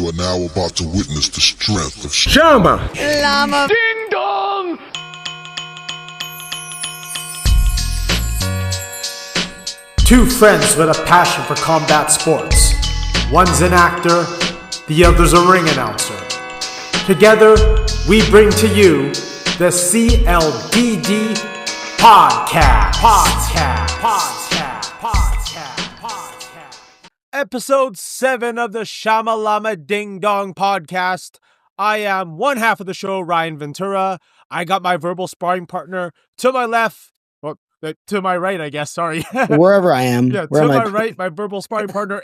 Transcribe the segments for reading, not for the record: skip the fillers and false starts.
You are now about to witness the strength of Chama. Llama. Ding dong. Two friends with a passion for combat sports. One's an actor, the other's a ring announcer. Together, we bring to you the CLDD Podcast. Episode 7 of the Shama Llama Ding Dong Podcast. I am one half of the show, Ryan Ventura. I got my verbal sparring partner to my left. Well, to my right, I guess. Sorry. Wherever I am. Yeah, to my right, my verbal sparring partner,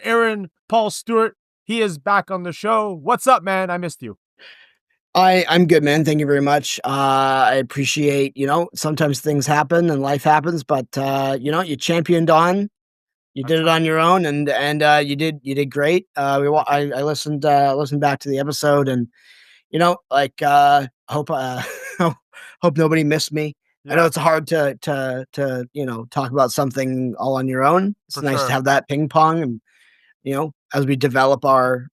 Paul Stewart. He is back on the show. What's up, man? I missed you. I'm good, man. Thank you very much. I appreciate, sometimes things happen and life happens, but you championed on. You did it on your own, and you did great. I listened back to the episode, and hope hope nobody missed me. Yeah. I know it's hard to talk about something all on your own. It's nice to have that ping pong, and as we develop our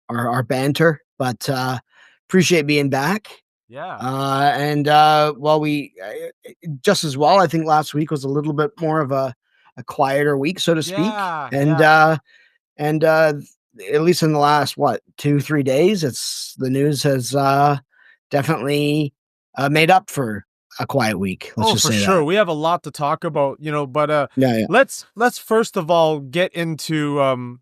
banter. But appreciate being back. Yeah. We just as well. I think last week was a little bit more of a quieter week, so to speak. Yeah, and at least in the last 2-3 days, the news has definitely made up for a quiet week. Let's just for say sure. that. We have a lot to talk about, but let's first of all get into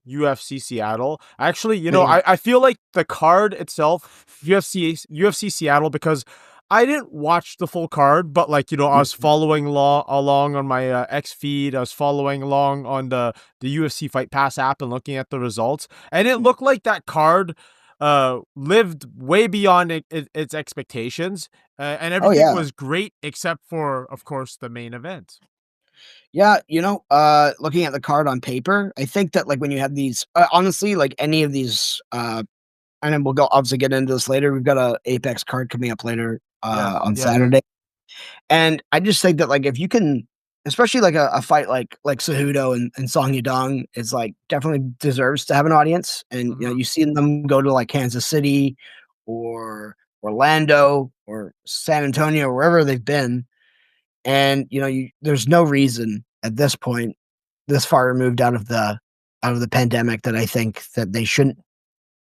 UFC Seattle. Actually, I feel like the card itself, UFC Seattle, because I didn't watch the full card, but I was following along on my X feed. I was following along on the UFC Fight Pass app and looking at the results, and it looked like that card lived way beyond its expectations, and everything was great except for, of course, the main event. Yeah, looking at the card on paper, I think that when you have these, honestly, any of these, and then we'll obviously get into this later. We've got a Apex card coming up later on Saturday, and I just think that if you can, especially a fight like Cejudo and Song Yadong is definitely deserves to have an audience, and you see them go to Kansas City or Orlando or San Antonio, wherever they've been, and there's no reason at this point, this far removed out of the pandemic, that I think that they shouldn't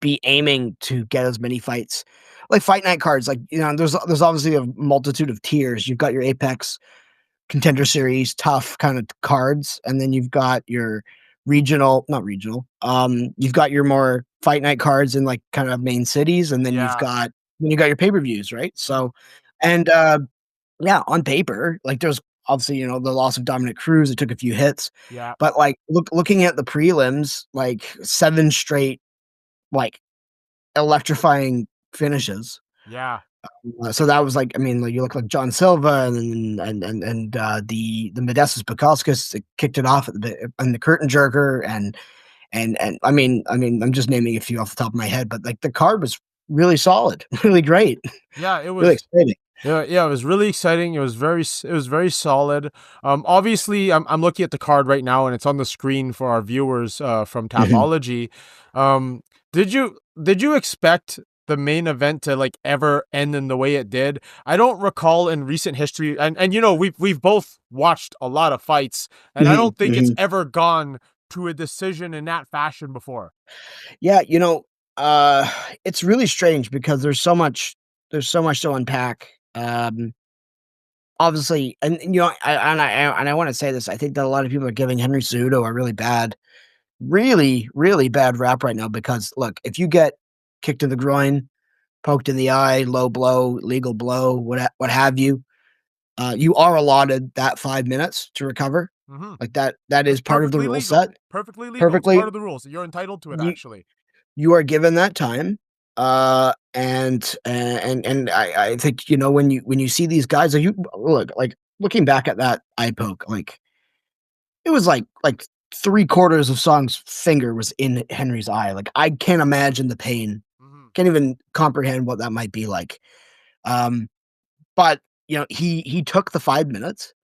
be aiming to get as many fights, Fight Night cards. There's obviously a multitude of tiers. You've got your Apex Contender Series tough kind of cards, and then you've got your not regional. You've got your more Fight Night cards in kind of main cities, and then you've got your pay-per-views, right? So, and on paper, there's obviously the loss of Dominic Cruz. It took a few hits, but looking at the prelims, 7 straight electrifying finishes. So that was you look like John Silva and the Modestus Bukauskas kicked it off and the curtain jerker and I'm just naming a few off the top of my head, but the card was really solid, really great. Yeah, it was really exciting. Yeah, it was really exciting. It was very solid. Obviously, I'm looking at the card right now, and it's on the screen for our viewers from Tapology. Did you expect the main event to ever end in the way it did? I don't recall in recent history, and we've both watched a lot of fights, and I don't think it's ever gone to a decision in that fashion before. Yeah, it's really strange because there's so much to unpack. Obviously, and I want to say this. I think that a lot of people are giving Henry Cejudo a really bad rap right now, because look, if you get kicked in the groin, poked in the eye, low blow, legal blow, what have you, you are allotted that 5 minutes to recover. That is part of the rule set. Perfectly legal. It's part of the rules. You're entitled to it. Actually, you are given that time. And I think when you see these guys, looking back at that eye poke, it was like 3/4 of Song's finger was in Henry's eye. I can't imagine the pain. Can't even comprehend what that might be like. But he took the 5 minutes.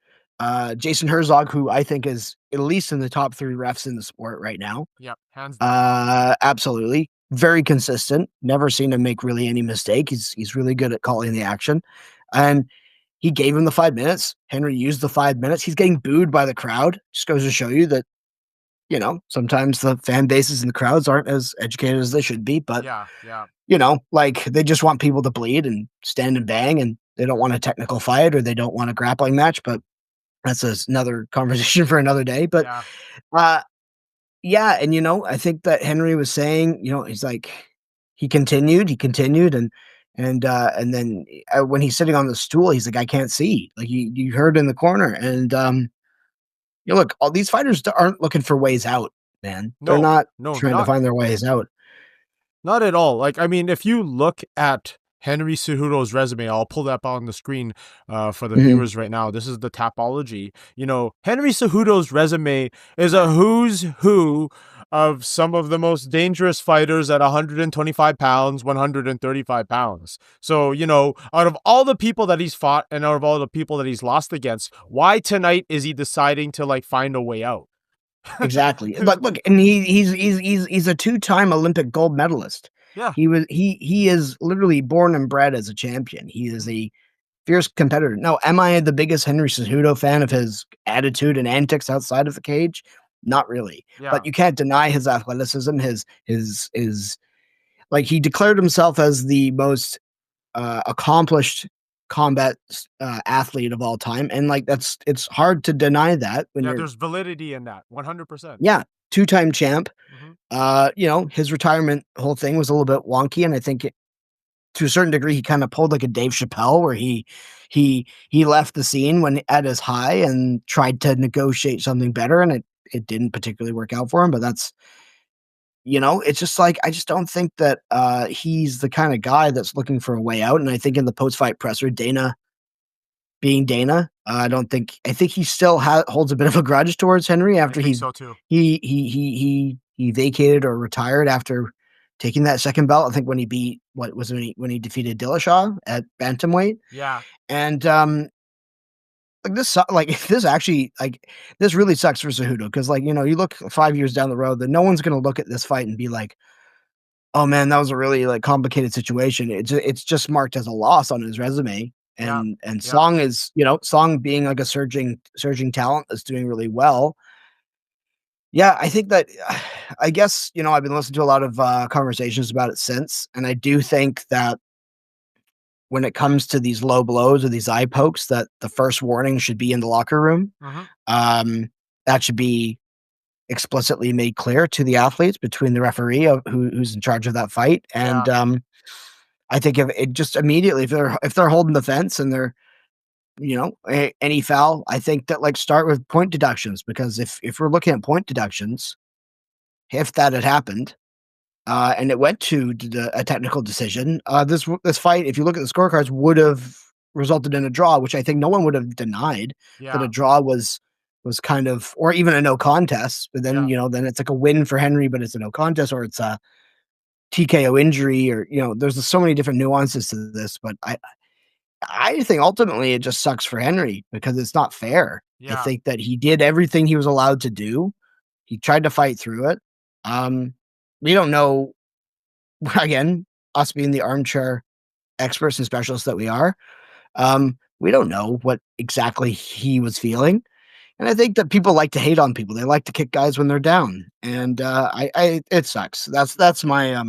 Jason Herzog, who I think is at least in the top 3 refs in the sport right now. Yeah, hands down. Absolutely. very consistent. Never seen him make really any mistake. He's really good at calling the action, and he gave him the 5 minutes. Henry used the 5 minutes. He's getting booed by the crowd. Just goes to show you that, sometimes the fan bases and the crowds aren't as educated as they should be. But yeah, like they just want people to bleed and stand and bang, and they don't want a technical fight or they don't want a grappling match. But that's another conversation for another day. But yeah, and I think that Henry was saying, he's like, he continued, and then when he's sitting on the stool, he's like, I can't see. Like you heard in the corner, and look, all these fighters aren't looking for ways out, man. They're not trying to find their ways out. Not at all. Like, I mean, if you look at Henry Cejudo's resume, I'll pull that up on the screen for the viewers right now. This is the Tapology. Henry Cejudo's resume is a who's who of some of the most dangerous fighters at 125 pounds, 135 pounds. So, out of all the people that he's fought and out of all the people that he's lost against, why tonight is he deciding to like find a way out? Exactly. Look, and he's a 2-time Olympic gold medalist. Yeah. He is literally born and bred as a champion. He is a fierce competitor. Now, am I the biggest Henry Cejudo fan of his attitude and antics outside of the cage? Not really. Yeah. But you can't deny his athleticism, his like he declared himself as the most accomplished combat athlete of all time, and like it's hard to deny that when there's validity in that 100%. Yeah, 2-time champ. His retirement whole thing was a little bit wonky, and I think to a certain degree he kind of pulled like a Dave Chappelle where he left the scene when at his high and tried to negotiate something better, and it didn't particularly work out for him. But that's it's just like, I just don't think that he's the kind of guy that's looking for a way out. And I think in the post-fight presser, Dana being Dana, I think he still holds a bit of a grudge towards Henry after he vacated or retired after taking that second belt. I think when he beat, when he defeated Dillashaw at bantamweight. Yeah. And this actually, this really sucks for Cejudo, because you look 5 years down the road, that no one's going to look at this fight and be like, oh man, that was a really complicated situation. It's just marked as a loss on his resume. And Song is, Song being like a surging talent that's doing really well. Yeah, I think that, I guess, I've been listening to a lot of conversations about it since, and I do think that when it comes to these low blows or these eye pokes, that the first warning should be in the locker room. That should be explicitly made clear to the athletes between the referee who's in charge of that fight. And I think if it just immediately, if they're holding the fence and they're, any foul, I think that start with point deductions, because if we're looking at point deductions, if that had happened, and it went to a technical decision, this fight, if you look at the scorecards, would have resulted in a draw, which I think no one would have denied that a draw was kind of, or even a no contest. But then, then it's like a win for Henry, but it's a no contest, or it's a TKO injury, or, there's so many different nuances to this. But I think ultimately it just sucks for Henry, because it's not fair. I think that he did everything he was allowed to do. He tried to fight through it. We don't know, again, us being the armchair experts and specialists that we are, we don't know what exactly he was feeling. And I think that people like to hate on people. They like to kick guys when they're down. And it sucks. That's my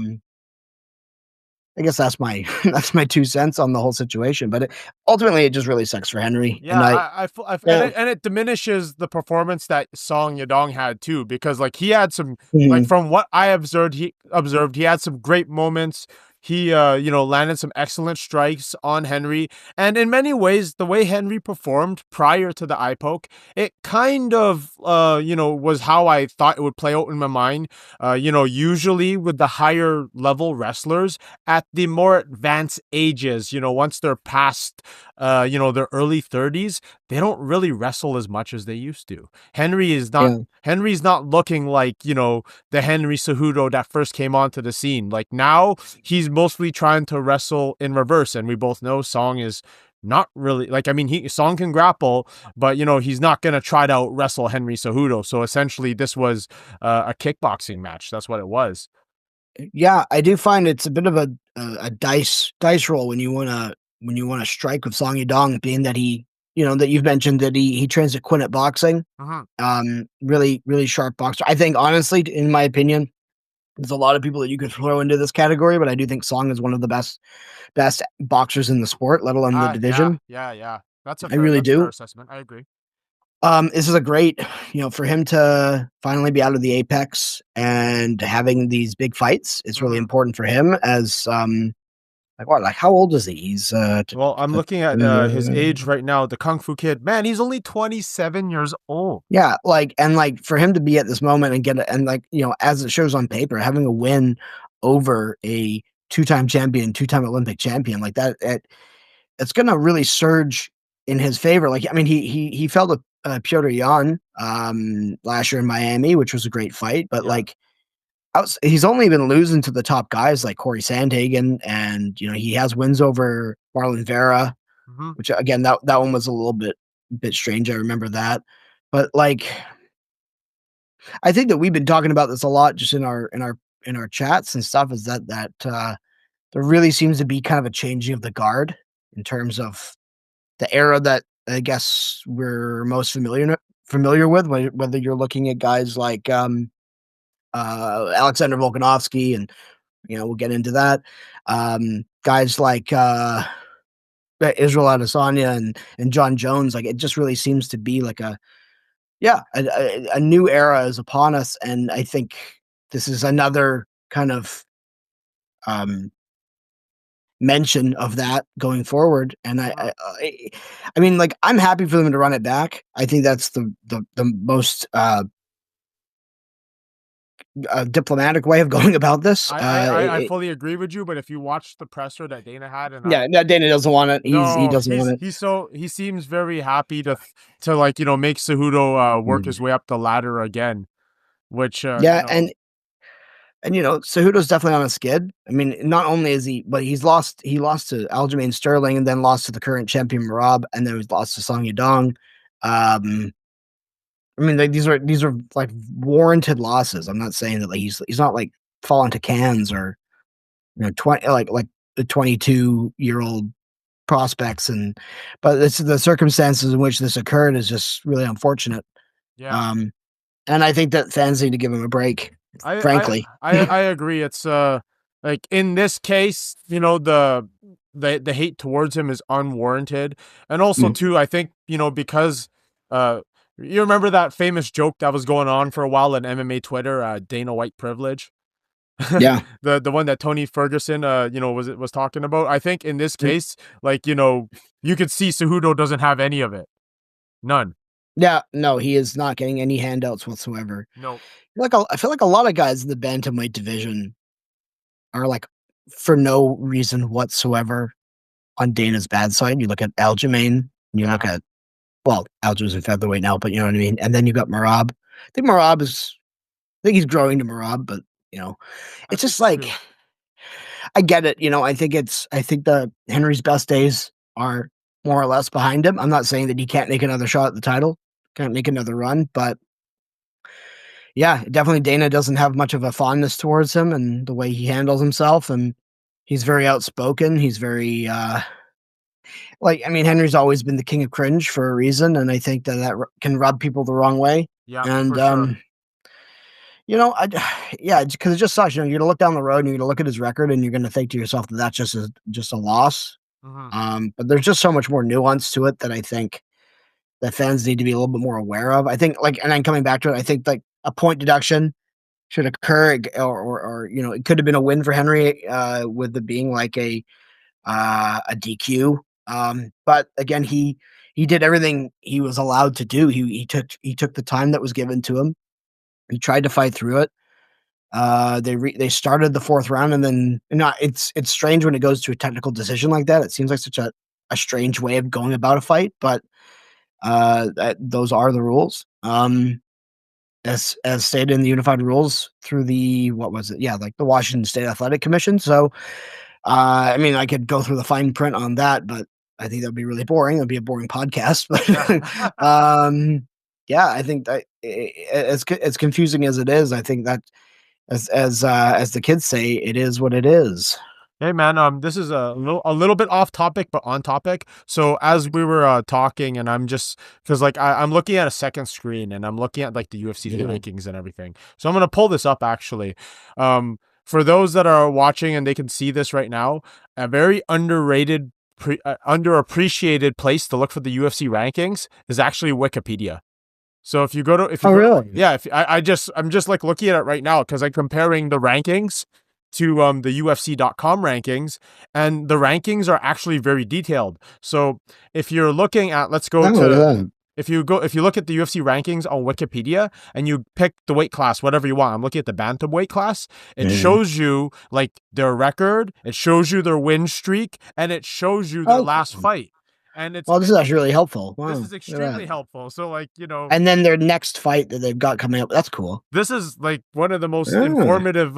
I guess that's my 2 cents on the whole situation. But ultimately, it just really sucks for Henry. Yeah, and it diminishes the performance that Song Yadong had too, because he had some from what I observed, he had some great moments. He, landed some excellent strikes on Henry. And in many ways, the way Henry performed prior to the eye poke, it kind of, was how I thought it would play out in my mind. Usually with the higher level wrestlers at the more advanced ages, once they're past, their early 30s, they don't really wrestle as much as they used to. Henry's not looking like, the Henry Cejudo that first came onto the scene. Now he's mostly trying to wrestle in reverse, and we both know Song is not really Song can grapple, but he's not going to try to out wrestle Henry Cejudo. So essentially this was a kickboxing match. That's what it was. Yeah, I do find it's a bit of a dice roll when you wanna strike with Song Yadong, being that he, that you've mentioned that he trains at Quinn at boxing. Really, really sharp boxer. I think honestly, in my opinion, there's a lot of people that you could throw into this category, but I do think Song is one of the best boxers in the sport, let alone the division. Yeah. That's I really a fair do. assessment. I agree. This is a great, for him to finally be out of the Apex and having these big fights. It's really important for him as, how old is he? He's, well, I'm looking at his age right now. The Kung Fu Kid, man, he's only 27 years old. Yeah, for him to be at this moment and as it shows on paper, having a win over a two-time champion, two-time Olympic champion like that, it's gonna really surge in his favor. Like, I mean, he fell to Petr Yan last year in Miami, which was a great fight, but he's only been losing to the top guys like Corey Sandhagen, and he has wins over Marlon Vera, which again that one was a little bit strange. I remember that, but I think that we've been talking about this a lot just in our chats and stuff. Is that there really seems to be kind of a changing of the guard in terms of the era that I guess we're most familiar with, whether you're looking at guys like Alexander Volkanovski, and we'll get into that. Guys like Israel Adesanya and John Jones. Like, it just really seems to be like a new era is upon us, and I think this is another kind of mention of that going forward. And I mean, like, I'm happy for them to run it back. I think that's the most diplomatic way of going about this. I fully agree with you, but if you watch the presser that Dana had, and Dana doesn't want it. He doesn't want it. He seems very happy to make Cejudo work his way up the ladder again, which and Cejudo's definitely on a skid. I mean, not only is he, but he lost to Aljamain Sterling, and then lost to the current champion Merab, and then he's lost to Song Yadong. I mean, like, these are like warranted losses. I'm not saying that like he's not like falling to cans or 20 like the 22-year-old prospects, but it's the circumstances in which this occurred is just really unfortunate. Yeah. And I think that fans need to give him a break. Frankly, I agree. It's like in this case, the hate towards him is unwarranted, and also too, I think because you remember that famous joke that was going on for a while in MMA Twitter, Dana White privilege. Yeah, the one that Tony Ferguson was talking about. I think in this case, like, you could see Cejudo doesn't have any of it, none. Yeah, no, he is not getting any handouts whatsoever. No. I feel like a lot of guys in the bantamweight division are like, for no reason whatsoever, on Dana's bad side. You look at Aljamain, you look at, well, Aljamain's in featherweight now, but you know what I mean? And then you got Merab. I think he's growing to Merab, but it's just like, I get it. I think the Henry's best days are more or less behind him. I'm not saying that he can't make another shot at the title, can't make another run, but yeah, definitely Dana doesn't have much of a fondness towards him and the way he handles himself. And he's very outspoken. He's very, I mean, Henry's always been the king of cringe for a reason. And I think that can rub people the wrong way. Yeah. And, for sure. Because it just sucks. You're going to look down the road and you're going to look at his record and you're going to think to yourself that that's just a loss. But there's just so much more nuance to it that I think that fans need to be a little bit more aware of. I think, and then coming back to it, I think a point deduction should occur, or it could have been a win for Henry with it being like a DQ. But again, he did everything he was allowed to do. He took the time that was given to him. He tried to fight through it. They started the fourth round, and then it's strange when it goes to a technical decision like that. It seems like such a strange way of going about a fight, but those are the rules. As stated in the unified rules through the the Washington State Athletic Commission. So I mean, I could go through the fine print on that, but I think that'd be really boring. It'd be a boring podcast. But I think that as confusing as it is, I think that As the kids say, it is what it is. Hey man, this is a little bit off topic, but on topic. So as we were talking, and I'm just because like I'm looking at a second screen, and I'm looking at like the UFC rankings and everything. So I'm gonna pull this up actually. For those that are watching and they can see this right now, a very underrated, underappreciated place to look for the UFC rankings is actually Wikipedia. So if you go to really? Yeah, if I'm just like looking at it right now because I'm comparing the rankings to the UFC.com rankings, and the rankings are actually very detailed. So if you're looking at, let's go to if you look at the UFC rankings on Wikipedia and you pick the weight class, whatever you want. I'm looking at the bantamweight class. It shows you like their record, it shows you their win streak, and it shows you their last fight. And it's this is actually really helpful. Wow. This is extremely helpful. So like, and then their next fight that they've got coming up, that's cool. This is like one of the most informative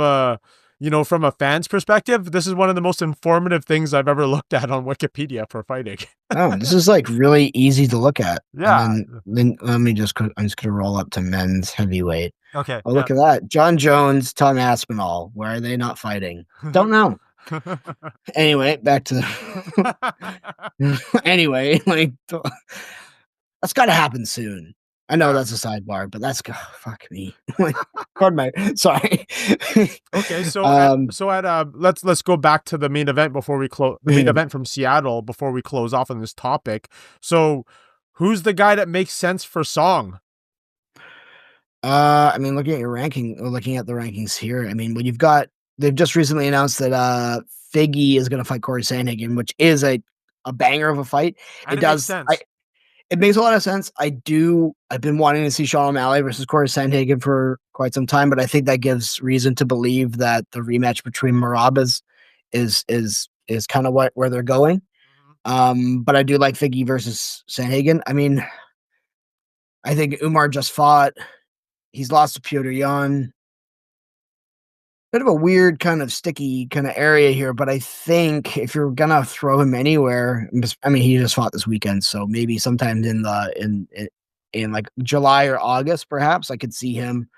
from a fan's perspective, this is one of the most informative things I've ever looked at on Wikipedia for fighting. This is like really easy to look at. Yeah. And then I'm just gonna roll up to men's heavyweight. Okay. Oh, look at that. John Jones, Tom Aspinall. Why are they not fighting? Don't know. Anyway, back to anyway, like that's gotta happen soon. I know that's a sidebar, but that's fuck me. Pardon my sorry. Okay, so let's go back to the main event before we close. The main event from Seattle before we close off on this topic. So, who's the guy that makes sense for Song? I mean, looking at your ranking, or looking at the rankings here, I mean, they've just recently announced that Figgy is going to fight Corey Sandhagen, which is a banger of a fight. And it does sense. It makes a lot of sense. I've been wanting to see Sean O'Malley versus Corey Sandhagen for quite some time, but I think that gives reason to believe that the rematch between Merab is kind of where they're going. But I do like Figgy versus Sandhagen. I mean, I think Umar just fought. He's lost to Petr Yan. Bit of a weird kind of sticky kind of area here, but I think if you're gonna throw him anywhere, I mean, he just fought this weekend, so maybe sometime in like July or August, perhaps I could see him,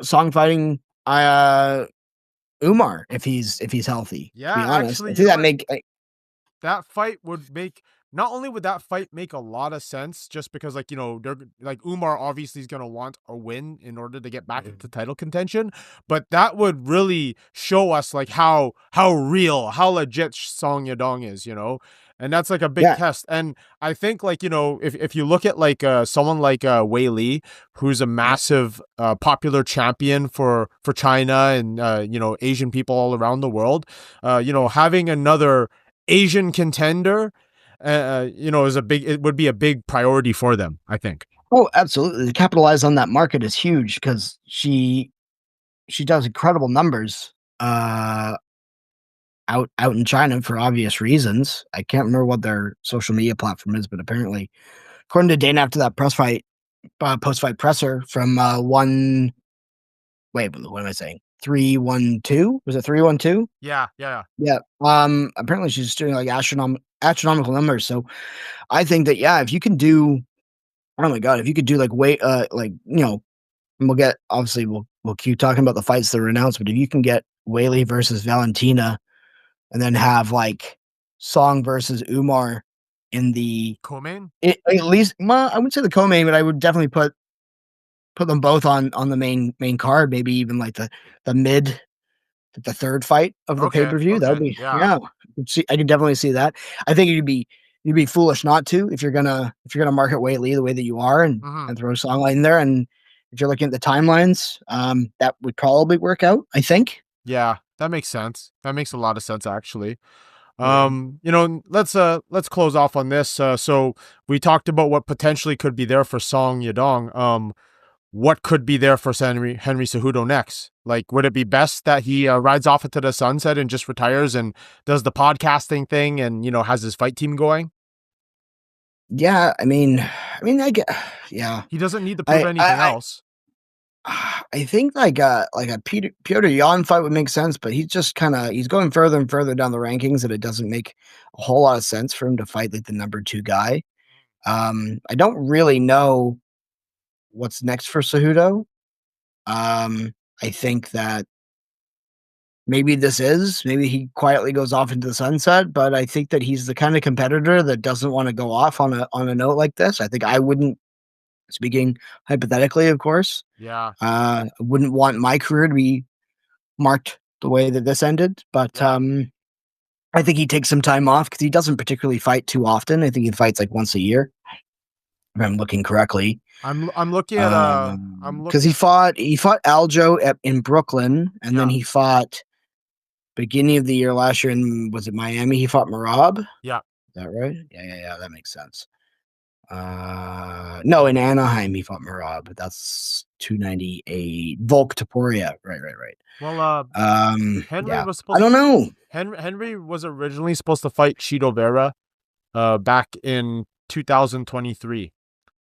Song fighting Umar if he's healthy. Yeah, to be honest. actually, I think that fight would make. Not only would that fight make a lot of sense, just because they're like Umar obviously is gonna want a win in order to get back into title contention, but that would really show us like how real, how legit Song Yadong is, and that's like a big test. And I think like if you look at like someone like Wei Li, who's a massive popular champion for China and Asian people all around the world, having another Asian contender. It would be a big priority for them, I think. Oh, absolutely. To capitalize on that market is huge because she does incredible numbers out in China for obvious reasons. I can't remember what their social media platform is, but apparently, according to Dana after that post-fight presser from what am I saying? 312? Was it 312? Yeah. Apparently she's just doing like astronomical numbers. So I think that if you can do, oh my god, if you could do like and we'll keep talking about the fights that are announced, but if you can get Wei Li versus Valentina and then have like Song versus Umar in the co-main, at least I wouldn't say the co-main, but I would definitely put them both on the main card, maybe even like the third fight of the pay-per-view. That would be I could definitely see that. I think you'd be foolish not to if you're gonna market Wei Li the way that you are and throw a Song in there. And if you're looking at the timelines, that would probably work out, I think. Yeah, that makes sense. That makes a lot of sense actually. Let's close off on this. So we talked about what potentially could be there for Song Yadong. What could be there for Henry Cejudo next? Like, would it be best that he rides off into the sunset and just retires and does the podcasting thing and, has his fight team going? Yeah, I mean, I get, yeah. He doesn't need to prove anything else. I think like a Petr Yan fight would make sense, but he's just he's going further and further down the rankings that it doesn't make a whole lot of sense for him to fight like the number 2 guy. I don't really know what's next for Cejudo. I think that maybe he quietly goes off into the sunset, but I think that he's the kind of competitor that doesn't want to go off on a note like this. I think I wouldn't, speaking hypothetically, of course. Yeah. I wouldn't want my career to be marked the way that this ended, but I think he takes some time off because he doesn't particularly fight too often. I think he fights like once a year, if I'm looking correctly. I'm looking at because he fought Aljo in Brooklyn, and then he fought beginning of the year last year was it Miami? He fought Merab. Yeah. Is that right? Yeah. That makes sense. No, in Anaheim he fought Merab. That's 298. Volk Topuria. Right. Well, Henry was supposed. I don't know. Henry was originally supposed to fight Chito Vera, back in 2023.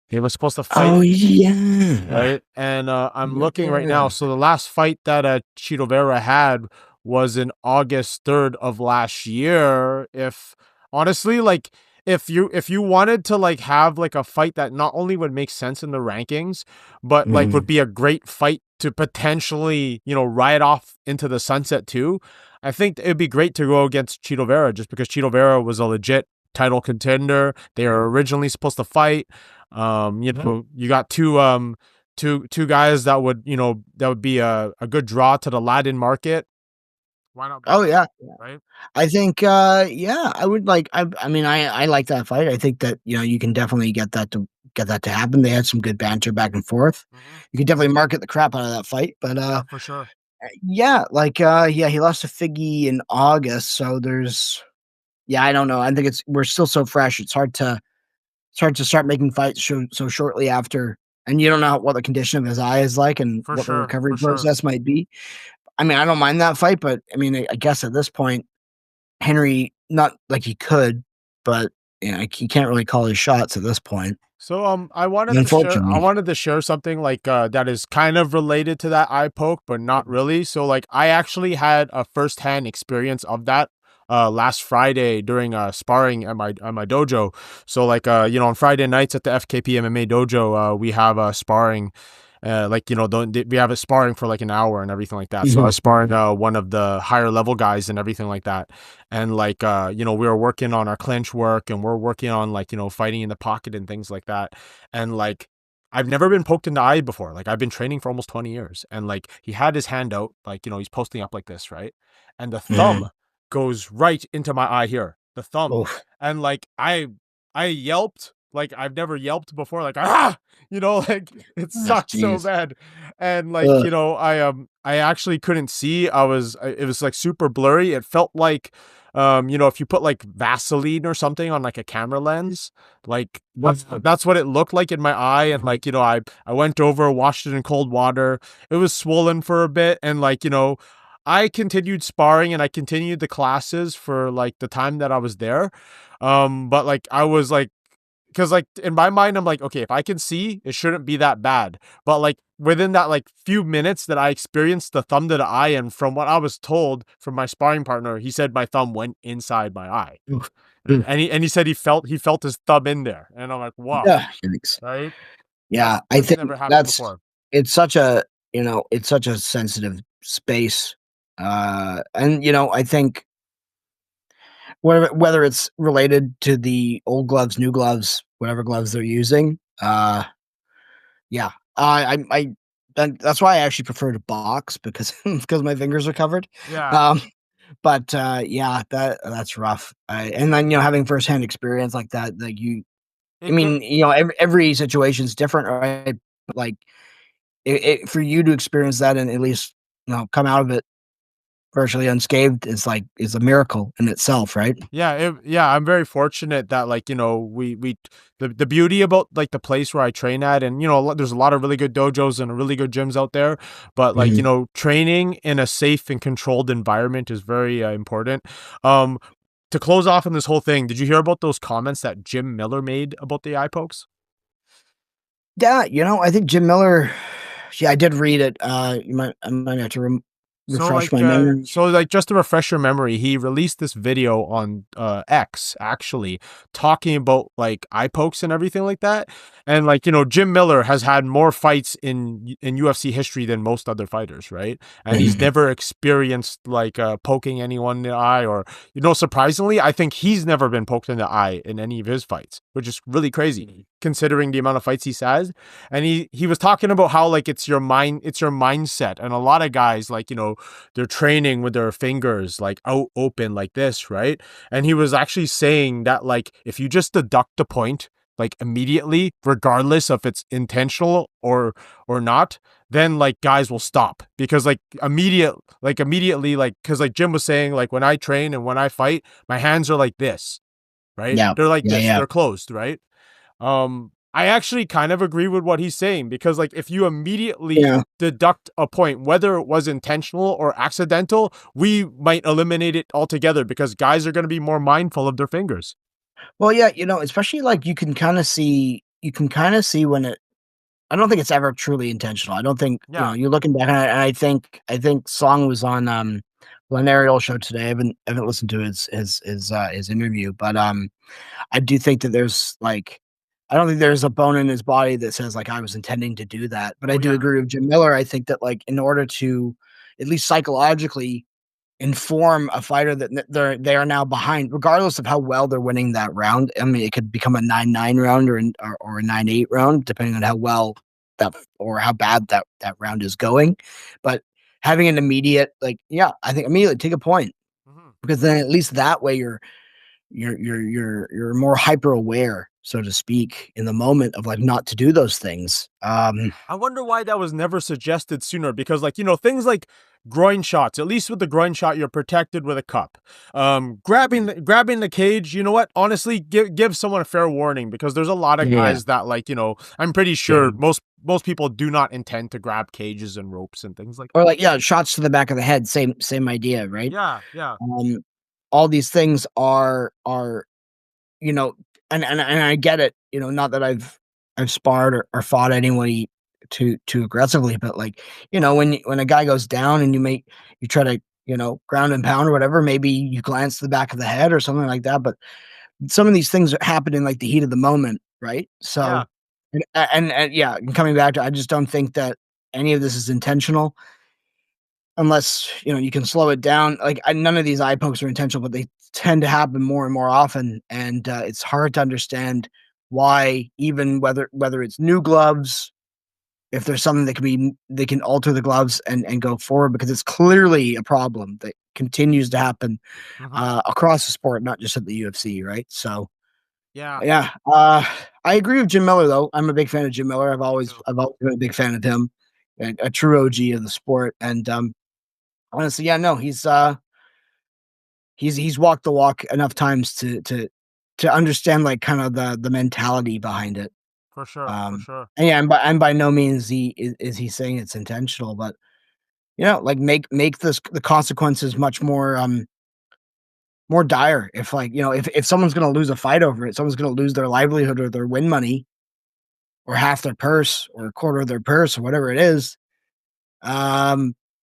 He was supposed to fight. Oh yeah. Right, and I'm looking right now. So the last fight that Chito Vera had was in August 3rd of last year. If honestly, like, if you wanted to like have like a fight that not only would make sense in the rankings, but like would be a great fight to potentially, ride off into the sunset too, I think it'd be great to go against Chito Vera, just because Chito Vera was a legit title contender. They were originally supposed to fight. You got two guys that would be a good draw to the Latin market. Why not? Oh yeah. Right. I think I would like. I mean, I like that fight. I think that you can definitely get that to happen. They had some good banter back and forth. You could definitely market the crap out of that fight. But for sure. Yeah, like he lost to Figgy in August, so there's I don't know. I think we're still so fresh. It's hard to start making fights so shortly after, and you don't know what the condition of his eye is like and the recovery process might be. I mean, I don't mind that fight, but I mean, I guess at this point, Henry, not like he could, but he can't really call his shots at this point. So I wanted to share something like that is kind of related to that eye poke, but not really. So like I actually had a firsthand experience of that last Friday during sparring at my dojo. So like on Friday nights at the FKP MMA dojo, we have sparring. We have a sparring for like an hour and everything like that. So I was sparring one of the higher level guys and everything like that. And like, we were working on our clinch work, and we're working on like, fighting in the pocket and things like that. And like, I've never been poked in the eye before. Like, I've been training for almost 20 years. And like, he had his hand out, like, he's posting up like this, right? And the thumb goes right into my eye here, the thumb. Oof. And like, I yelped. Like, I've never yelped before, like, like it sucked so bad. And like, I actually couldn't see. It was like super blurry. It felt like, if you put like Vaseline or something on like a camera lens, like that's what it looked like in my eye. And like, I went over, washed it in cold water. It was swollen for a bit. And like, I continued sparring and I continued the classes for like the time that I was there. But like, I was like, because like in my mind, I'm like, okay, if I can see, it shouldn't be that bad. But like within that like few minutes that I experienced the thumb to the eye, and from what I was told from my sparring partner, he said my thumb went inside my eye. And he said he felt his thumb in there. And I'm like, wow. Yeah. Right? Yeah, I think it's such a sensitive space. And I think whether it's related to the old gloves, new gloves, whatever gloves they're using. I that's why I actually prefer to box, because my fingers are covered. Yeah. But that's rough. And then having firsthand experience like that, like every situation is different, right? Like for you to experience that and at least come out of it virtually unscathed is a miracle in itself, right? Yeah, I'm very fortunate that like the beauty about like the place where I train at, and there's a lot of really good dojos and really good gyms out there, but like training in a safe and controlled environment is very important. To close off on this whole thing, did you hear about those comments that Jim Miller made about the eye pokes? Yeah, I think Jim Miller. Yeah, I did read it. I might have to refresh my memory. So like just to refresh your memory, he released this video on X actually talking about like eye pokes and everything like that. And like, you know, Jim Miller has had more fights in UFC history than most other fighters, right? And he's never experienced like poking anyone in the eye, or, you know, surprisingly, I think he's never been poked in the eye in any of his fights, which is really crazy considering the amount of fights he's had. And he was talking about how like it's your mindset, and a lot of guys, like, you know, they're training with their fingers like out open like this, right? And he was actually saying that like if you just deduct a point like immediately, regardless if it's intentional or not, then like guys will stop, because like immediately like, because like Jim was saying, like when I train and when I fight, my hands are like this, right? Yeah, they're like this, they're closed, right? I actually kind of agree with what he's saying, because like if you immediately deduct a point, whether it was intentional or accidental, we might eliminate it altogether, because guys are going to be more mindful of their fingers. Well, yeah, you know, especially like you can kind of see when it, I don't think it's ever truly intentional. I don't think, you know, you're looking back, and I think Song was on Ariel show today. I haven't listened to his interview, but I do think that there's like, I don't think there's a bone in his body that says like I was intending to do that. But I do agree with Jim Miller. I think that like in order to at least psychologically inform a fighter that they are now behind, regardless of how well they're winning that round. I mean, it could become a 9-9 round or a 9-8 round, depending on how well that or how bad that round is going. But having an immediate, like, yeah, I think immediately take a point, because then at least that way you're more hyper aware, so to speak, in the moment of like not to do those things. I wonder why that was never suggested sooner, because like, you know, things like groin shots, at least with the groin shot, you're protected with a cup. Grabbing the cage, you know what? Honestly, give someone a fair warning, because there's a lot of guys that like, you know, I'm pretty sure most people do not intend to grab cages and ropes and things like that. Or like, shots to the back of the head, same idea, right? Yeah. All these things are, you know, and I get it, you know, not that I've sparred or fought anybody too aggressively, but like, you know, when a guy goes down and you try to, you know, ground and pound or whatever, maybe you glance to the back of the head or something like that. But some of these things happen in like the heat of the moment, right? So, and coming back to, I just don't think that any of this is intentional, unless, you know, you can slow it down. Like none of these eye pokes are intentional, but they tend to happen more and more often, and it's hard to understand why, even whether it's new gloves, if there's something that they can alter the gloves and go forward, because it's clearly a problem that continues to happen across the sport, not just at the UFC, right? So I agree with Jim Miller, though. I'm a big fan of Jim Miller. I've always been a big fan of him, a true OG of the sport. And honestly, he's walked the walk enough times to understand like kind of the mentality behind it. For sure. And by no means is he saying it's intentional, but, you know, like make the consequences much more more dire. If like, you know, if someone's going to lose a fight over it, someone's going to lose their livelihood or their win money or half their purse or a quarter of their purse or whatever it is.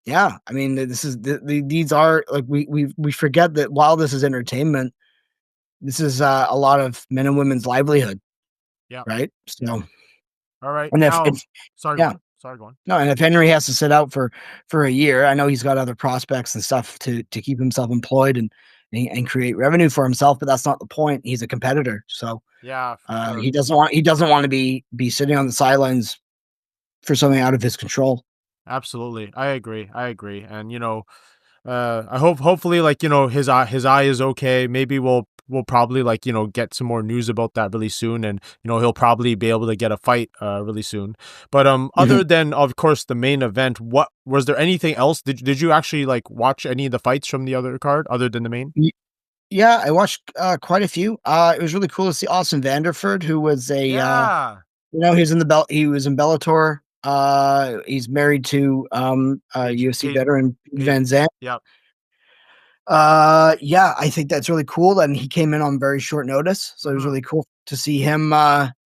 Yeah, I mean, these are like, we forget that while this is entertainment, this is a lot of men and women's livelihood. Yeah. Right. So. All right. And Sorry, go on. No, and if Henry has to sit out for a year, I know he's got other prospects and stuff to keep himself employed and create revenue for himself, but that's not the point. He's a competitor, so sure. he doesn't want to be sitting on the sidelines for something out of his control. Absolutely, I agree. And you know, I hopefully, like, you know, his eye is okay. Maybe we'll probably, like, you know, get some more news about that really soon, and you know, he'll probably be able to get a fight really soon. But other than, of course, the main event, what was there anything else? Did you actually like watch any of the fights from the other card other than the main? Yeah, I watched quite a few. It was really cool to see Austin Vanderford, who was a you know, he was in Bellator. He's married to UFC veteran Van Zandt. Yep. I think that's really cool. And he came in on very short notice, so it was really cool to see him,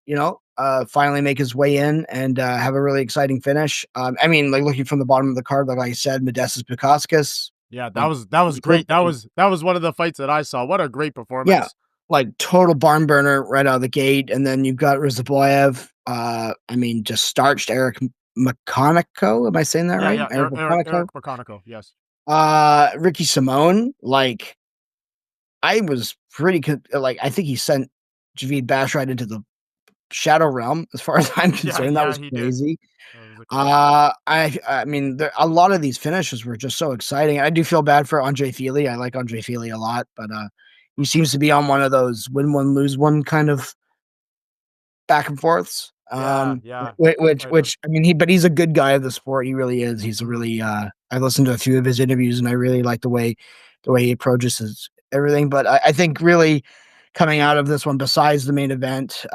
you know, finally make his way in and have a really exciting finish. I mean, like looking from the bottom of the card, like I said, Modestas Bukauskas. Yeah, that was great. That was one of the fights that I saw. What a great performance. Yeah, like total barn burner right out of the gate. And then you've got Rizablayev. I mean, just starched Eric McConaughey. Am I saying that right? Yeah, Eric McConaughey, yes. Ricky Simone, like I was pretty like I think he sent Javid Bashrite into the shadow realm as far as I'm concerned. That was crazy. I mean, a lot of these finishes were just so exciting. I do feel bad for Andre Fili. I like Andre Fili a lot, but he seems to be on one of those win one, lose one kind of back and forths. Which I mean, he's a good guy of the sport. He really is. He's a really I've listened to a few of his interviews and I really like the way he approaches everything. But I think really coming out of this one, besides the main event,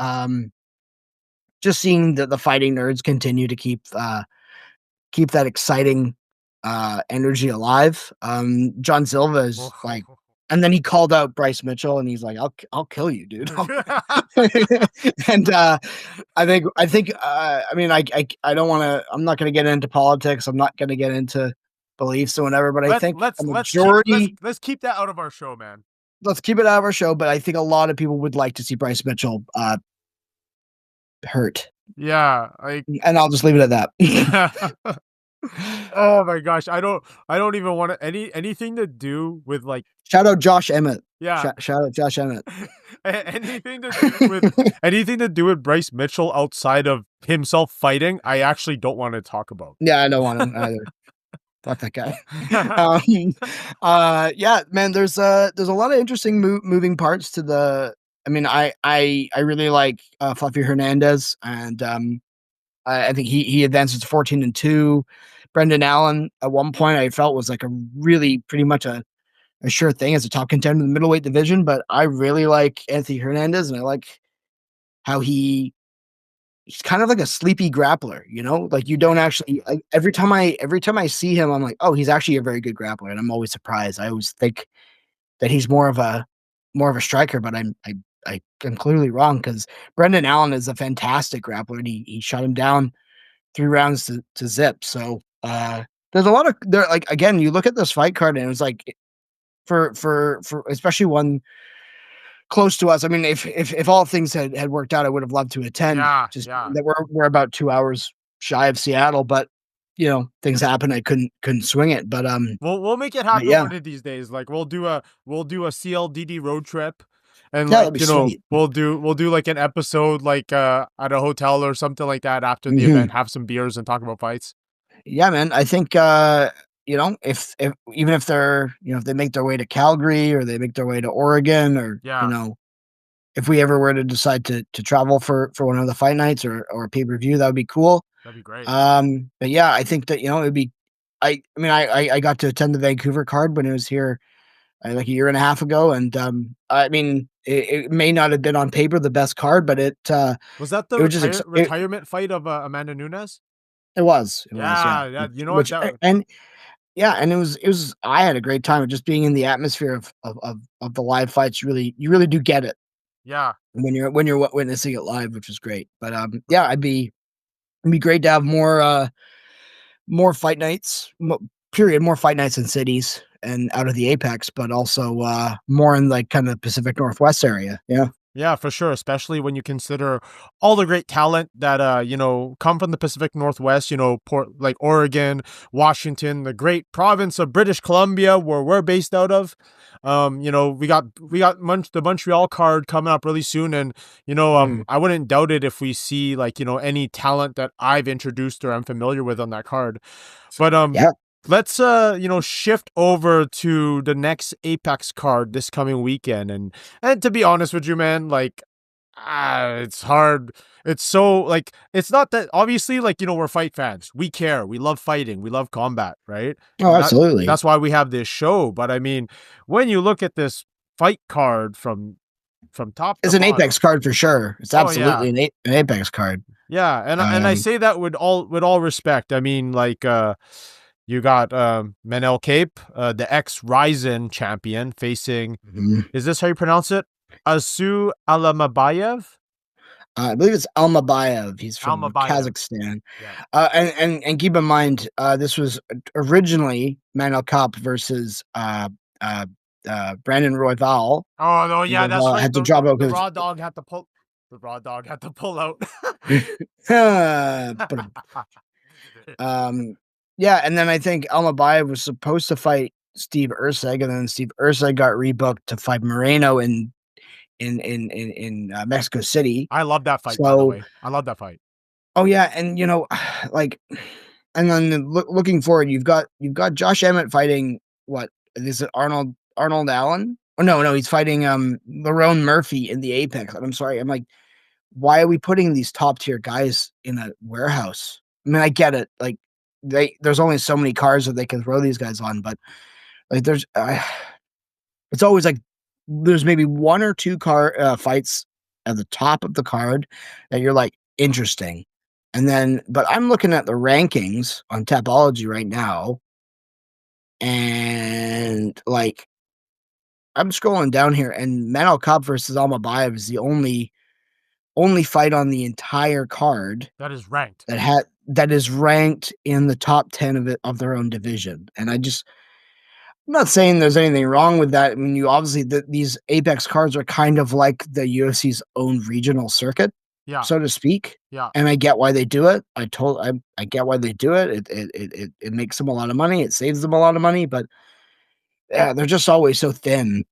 just seeing the fighting nerds continue to keep that exciting energy alive. John Silva is like, and then he called out Bryce Mitchell, and he's like, "I'll kill you, dude." And I mean, I don't want to. I'm not going to get into politics. I'm not going to get into beliefs or whatever. But I think let's keep that out of our show, man. Let's keep it out of our show. But I think a lot of people would like to see Bryce Mitchell hurt. Yeah, and I'll just leave it at that. Oh my gosh, I don't even want anything to do with like shout out Josh Emmett. Yeah, shout out Josh Emmett. anything to do with Bryce Mitchell outside of himself fighting, I actually don't want to talk about. Yeah, I don't want to either. Fuck that guy. Yeah, man. There's a lot of interesting moving parts to the. I mean, I really like Fluffy Hernandez, and I think he advances to 14-2. Brendan Allen at one point I felt was like a really pretty much a sure thing as a top contender in the middleweight division, but I really like Anthony Hernandez, and I like how he's kind of like a sleepy grappler, you know, like you don't actually every time I see him, I'm like, oh, he's actually a very good grappler, and I'm always surprised. I always think that he's more of a striker, but I'm clearly wrong, because Brendan Allen is a fantastic grappler, and he shut him down 3 rounds to zip. So there's a lot of there. Like again, you look at this fight card, and it was like for especially one close to us. I mean, if all things had worked out, I would have loved to attend. That we're about 2 hours shy of Seattle, but you know, things happen. I couldn't swing it, but we'll make it happen one of these days. Like we'll do a CLDD road trip. And like, you know, sweet. we'll do like an episode like at a hotel or something like that after the event, have some beers and talk about fights. Yeah, man. I think you know, if even if they're, you know, if they make their way to Calgary or they make their way to Oregon, or you know, if we ever were to decide to travel for one of the fight nights or a pay-per-view, that would be cool. That'd be great. But yeah, I think that, you know, it'd be I mean I got to attend the Vancouver card when it was here like a year and a half ago, and I mean it may not have been on paper the best card, but it was that the retirement fight of Amanda Nunes. It was. Yeah. You know what? And it was. I had a great time just being in the atmosphere of the live fights. You really do get it. Yeah. When you're witnessing it live, which was great. But yeah, it'd be great to have more fight nights. More fight nights in cities and out of the Apex, but also more in like kind of Pacific Northwest area. Yeah, for sure. Especially when you consider all the great talent that, you know, come from the Pacific Northwest, you know, like Oregon, Washington, the great province of British Columbia, where we're based out of. You know, we got the Montreal card coming up really soon. And, you know, I wouldn't doubt it if we see like, you know, any talent that I've introduced or I'm familiar with on that card. But, let's you know, shift over to the next Apex card this coming weekend, and to be honest with you, man, like it's hard. It's so like, it's not that obviously, like, you know, we're fight fans. We care. We love fighting. We love combat, right? Oh, absolutely. That's why we have this show. But I mean, when you look at this fight card from top, it's an Apex card for sure. It's absolutely an Apex card. Yeah, and I say that with all respect. I mean, like you got Manel Kape, the ex-Ryzen champion, facing, is this how you pronounce it? Asu Almabayev? I believe it's Almabayev. He's from Kazakhstan. Yeah. And keep in mind, this was originally Manel Kape versus Brandon Royval. Oh no, yeah, that's right. Had to drop out the raw dog had to pull. The raw dog had to pull out. Yeah, and then I think Almabayev was supposed to fight Steve Erceg, and then Steve Erceg got rebooked to fight Moreno in Mexico City. I love that fight, by the way. I love that fight. Oh yeah, and like, and then looking forward, you've got Josh Emmett fighting what is it, Arnold Allen? Oh no, he's fighting Lerone Murphy in the Apex. I'm sorry, I'm like, why are we putting these top tier guys in a warehouse? I mean, I get it, like there's only so many cars that they can throw these guys on, but like there's it's always like there's maybe one or two fights at the top of the card that you're like interesting. And then, but I'm looking at the rankings on Tapology right now, and like I'm scrolling down here, and Manel Kape versus Almabayev is the only fight on the entire card that is ranked that is ranked in the top 10 of their own division. And I'm not saying there's anything wrong with that. I mean, you obviously these Apex cards are kind of like the UFC's own regional circuit, so to speak. Yeah, and I get why they do it. I get why they do it. It makes them a lot of money. It saves them a lot of money, but yeah, they're just always so thin,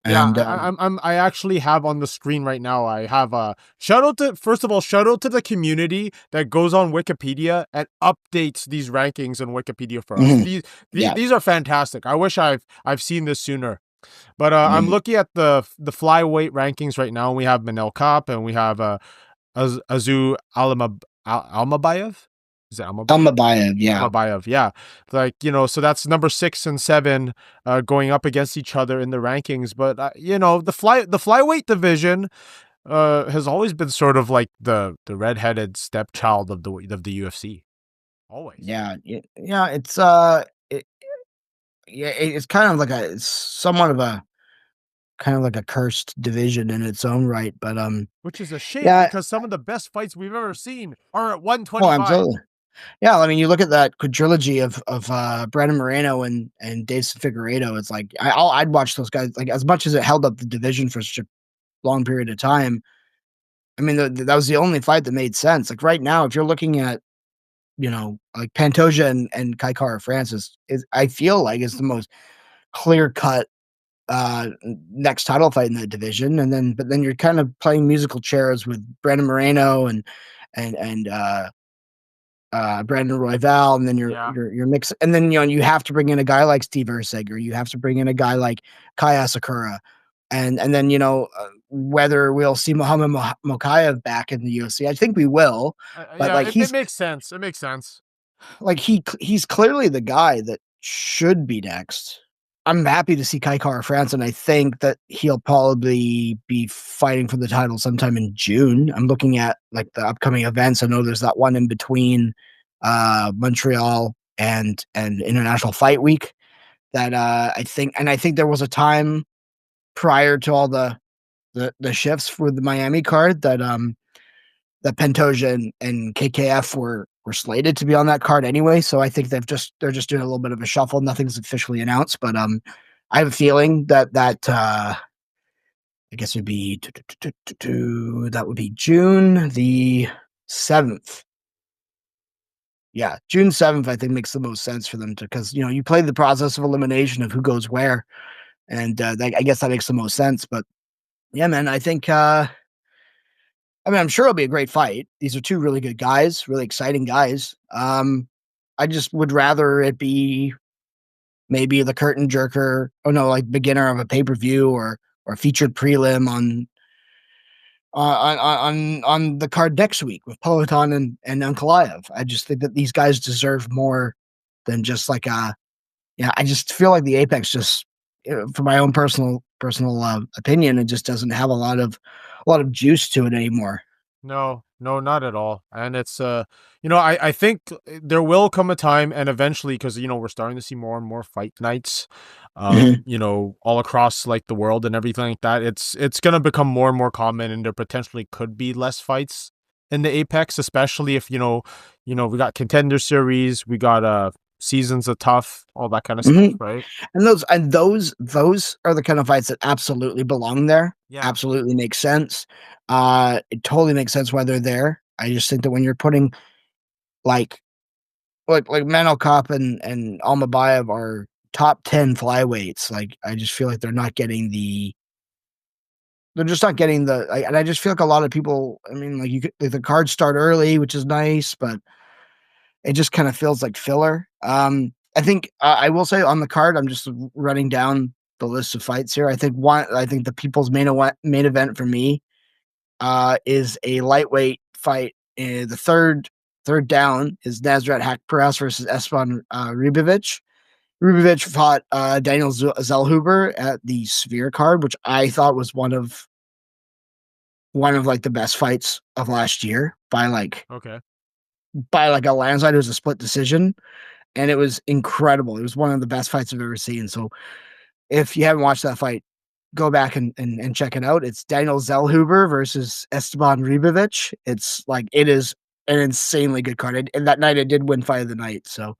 And, I actually have on the screen right now. I have a shout out to the community that goes on Wikipedia and updates these rankings in Wikipedia for us. These are fantastic. I wish I've seen this sooner. But I'm looking at the flyweight rankings right now. We have Manel Kape and we have Asu Almabayev. Is it Almabayev? Yeah. Almabayev, yeah. Like, so that's number 6 and 7 going up against each other in the rankings. But, the flyweight division has always been sort of like the redheaded stepchild of the UFC. Always. Yeah. Yeah. It's, it's kind of like it's somewhat of a kind of like a cursed division in its own right, but which is a shame because some of the best fights we've ever seen are at 125. Oh, absolutely. Yeah, I mean, you look at that quadrilogy of Brandon Moreno and Davison Figueiredo. It's like I'd watch those guys, like, as much as it held up the division for such a long period of time. I mean, that was the only fight that made sense. Like right now, if you're looking at, like Pantoja and Kai Kara France I feel like is the most clear cut next title fight in that division. But then you're kind of playing musical chairs with Brandon Moreno and Brandon Royval, and then you're mixing, and then you have to bring in a guy like Steve Erceg, or you have to bring in a guy like Kai Asakura, and then whether we'll see Muhammad Mokaev back in the UFC. I think we will, but it makes sense. It makes sense. Like he's clearly the guy that should be next. I'm happy to see Kai Kara France, and I think that he'll probably be fighting for the title sometime in June. I'm looking at like the upcoming events. I know there's that one in between Montreal and International Fight Week that I think there was a time prior to all the shifts for the Miami card that that Pantoja and KKF were slated to be on that card anyway. So I think they're just doing a little bit of a shuffle. Nothing's officially announced, but I have a feeling that I guess it would be that would be June the 7th. Yeah, June 7th, I think makes the most sense for them because you play the process of elimination of who goes where, and I guess that makes the most sense. But yeah, man, I think I mean, I'm sure it'll be a great fight. These are two really good guys, really exciting guys. I just would rather it be maybe the curtain jerker, like beginner of a pay-per-view or featured prelim on the card next week with Peloton and Ankalaev. I just think that these guys deserve more than just like I just feel like the Apex just, for my own personal opinion, it just doesn't have a lot of juice to it anymore. No, No, not at all. And it's I think there will come a time, and eventually, because we're starting to see more and more fight nights, all across like the world and everything like that. It's gonna become more and more common, and there potentially could be less fights in the Apex, especially if we got Contender Series, we got Seasons of Tough, all that kind of stuff, right? And those are the kind of fights that absolutely belong there. Yeah. Absolutely makes sense. It totally makes sense why they're there. I just think that when you're putting like Manel Kape and Almabayev are top 10 flyweights, like I just feel like they're just not getting and I just feel like a lot of people, I mean, like the cards start early, which is nice, but it just kind of feels like filler. I think I will say on the card, I'm just running down the list of fights here. I think the people's main event for me is a lightweight fight. The third down is Nasrat Haqparast versus Esteban Ribovic. Ribovic fought Daniel Zellhuber at the Sphere card, which I thought was one of like the best fights of last year by like a landslide. It was a split decision, and it was incredible. It was one of the best fights I've ever seen. So if you haven't watched that fight, go back and check it out. It's Daniel Zellhuber versus Esteban Ribovic. It is an insanely good card. And that night I did win fight of the night. So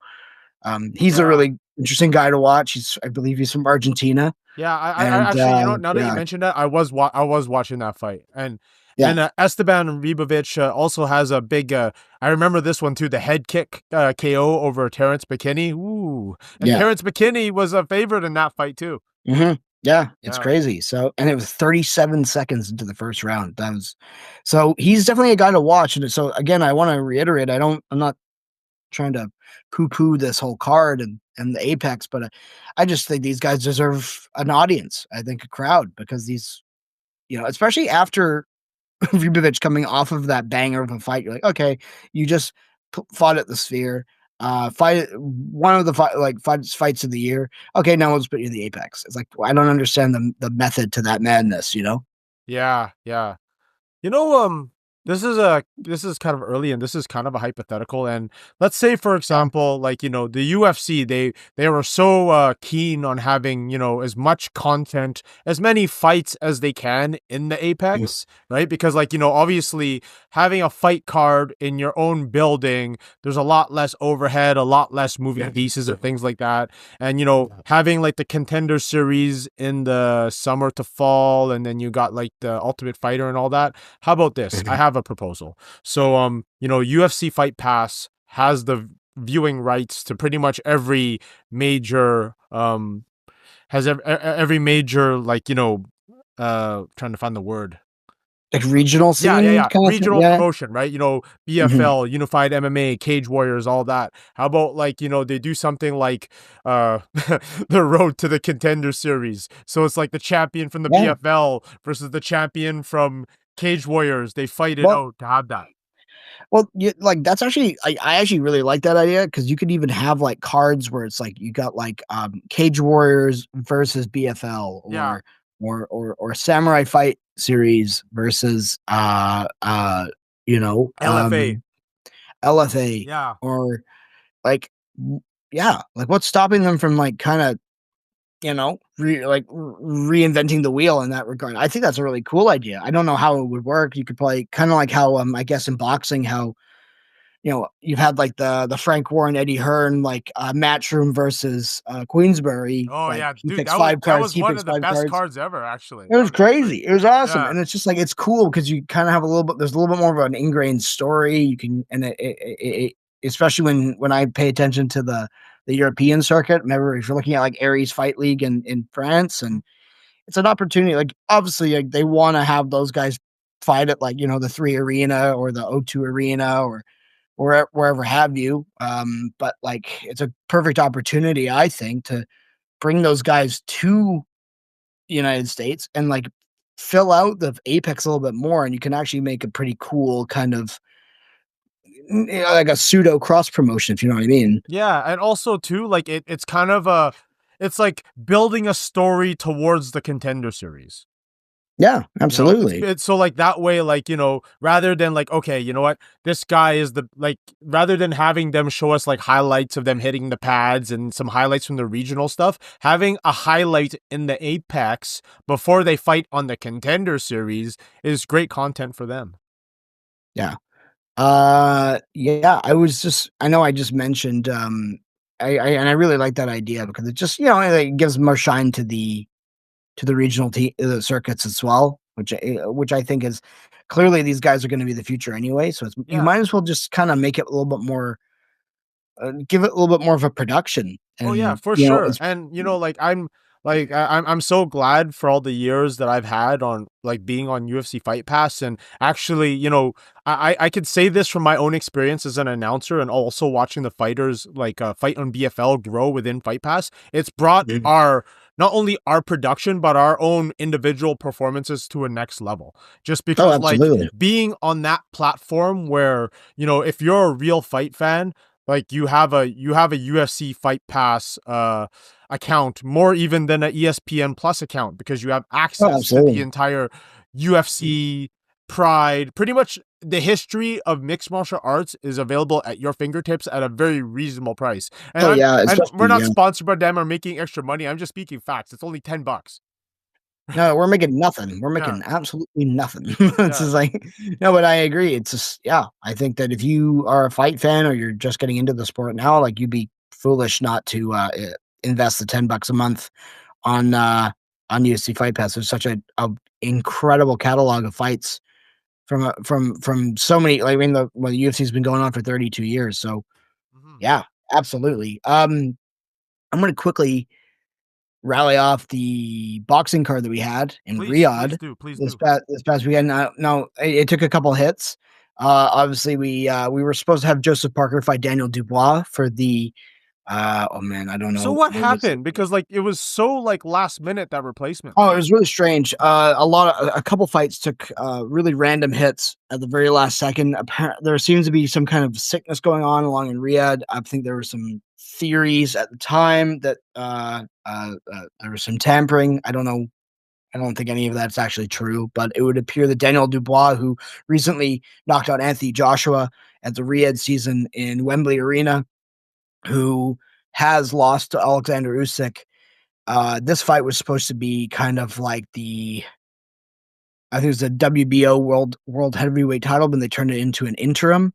he's a really interesting guy to watch. I believe he's from Argentina. Yeah, I actually, now that you mentioned that, I was watching that fight, and Esteban Ribovic also has a big. I remember this one too, the head kick KO over Terrence McKinney. Ooh, and Terrence McKinney was a favorite in that fight too. Yeah, it's crazy. So, and it was 37 seconds into the first round. So he's definitely a guy to watch. And so again, I want to reiterate, I'm not trying to poo-poo this whole card and the Apex, but I just think these guys deserve an audience. I think a crowd, because these, especially after Ribovic coming off of that banger of a fight, you're like, okay, you just fought at the Sphere, one of the fights of the year. Okay, now let's put you in the Apex. It's like, I don't understand the method to that madness, Yeah. This is kind of early, and this is kind of a hypothetical. And let's say, for example, like, the UFC, they were so keen on having, as much content, as many fights as they can in the Apex, right? Because like, obviously having a fight card in your own building, there's a lot less overhead, a lot less moving pieces and things like that. And, having like the Contender Series in the summer to fall, and then you got like the Ultimate Fighter and all that. How about this? I have a proposal. So UFC Fight Pass has the viewing rights to pretty much every major every major, like, trying to find the word, like regional scene, regional promotion, right? BFL, Unified MMA, Cage Warriors, all that. How about like, they do something like the Road to the Contender Series. So it's like the champion from the BFL versus the champion from Cage Warriors. They fight it out to have that. Well, that's actually, I actually really like that idea, because you could even have like cards where it's like you got like Cage Warriors versus BFL, or Samurai Fight Series versus LFA, or like what's stopping them from like kind of reinventing the wheel in that regard? I think that's a really cool idea. I don't know how it would work. You could play kind of like how I guess in boxing, how you've had like the Frank Warren, Eddie Hearn, like Matchroom versus Queensberry. Oh like, yeah, dude, that was one of the best cards ever, actually. It was crazy. It was awesome. And it's just like, it's cool because you kind of have there's a little bit more of an ingrained story. You can, and it especially when I pay attention to the European circuit. Remember, if you're looking at like Aries Fight League in France, and it's an opportunity. Like, obviously, like, they want to have those guys fight at like, the 3 Arena or the O2 Arena or wherever have you. But like, it's a perfect opportunity, I think, to bring those guys to the United States and like fill out the Apex a little bit more, and you can actually make a pretty cool kind of like a pseudo cross promotion, if you know what I mean. Yeah, and also too, like, it's kind of it's like building a story towards the Contender Series. Yeah, You know, absolutely. it's so like that way, like, you know, rather than like, okay, you know what, this guy is the like, rather than having them show us like highlights of them hitting the pads and some highlights from the regional stuff, having a highlight in the Apex before they fight on the Contender Series is great content for them. Yeah. Yeah, I know I just mentioned, and I really like that idea because it just, it gives more shine to the regional circuits as well, which I think is clearly these guys are going to be the future anyway. So you Yeah. might as well just kind of make it a little bit more, give it a little bit more of a production, Oh yeah, and for sure. it's And you know, I'm so glad for all the years that I've had on like being on UFC Fight Pass. And actually, you know, I could say this from my own experience as an announcer and also watching the fighters like fight on BFL grow within Fight Pass. It's brought Mhm. our not only our production but our own individual performances to a next level. Just Oh, because like absolutely. being on that platform where, you know, if you're a real fight fan, like you have a UFC Fight Pass account more even than a ESPN Plus account because you have Oh, access to the absolutely. entire UFC Pride. Pretty much the history of mixed martial arts is available at your fingertips at a very reasonable price. Oh, yeah, And we're especially, not yeah. sponsored by them or making extra money. I'm just speaking facts. It's only $10. No, we're making nothing. We're Yeah. making absolutely nothing. It's Yeah. just like, no, but I agree. It's just, yeah, I think that if you are a fight fan or you're just getting into the sport now, like you'd be foolish not to invest the $10 a month on UFC Fight Pass. There's such a incredible catalog of fights from so many. Like, I mean, the UFC's been going on for 32 years. So Mhm. yeah, absolutely. I'm gonna quickly rally off the boxing card that we had in Please Riyadh do. Please this do. past weekend. Now it took a couple hits. Obviously we were supposed to have Joseph Parker fight Daniel Dubois for the oh man, I don't So know what what was it. happened? Because like it was so like last minute that replacement Oh, it fight. was really strange. A couple fights took really random hits at the very last second. There seems to be some kind of sickness going on along in Riyadh. I think there were some theories at the time that there was some tampering. I don't know. I don't think any of that's actually true, but it would appear that Daniel Dubois, who recently knocked out Anthony Joshua at the Riyadh season in Wembley Arena, who has lost to Alexander Usyk. This fight was supposed to be kind of like I think it was the WBO World Heavyweight title, but they turned it into an interim.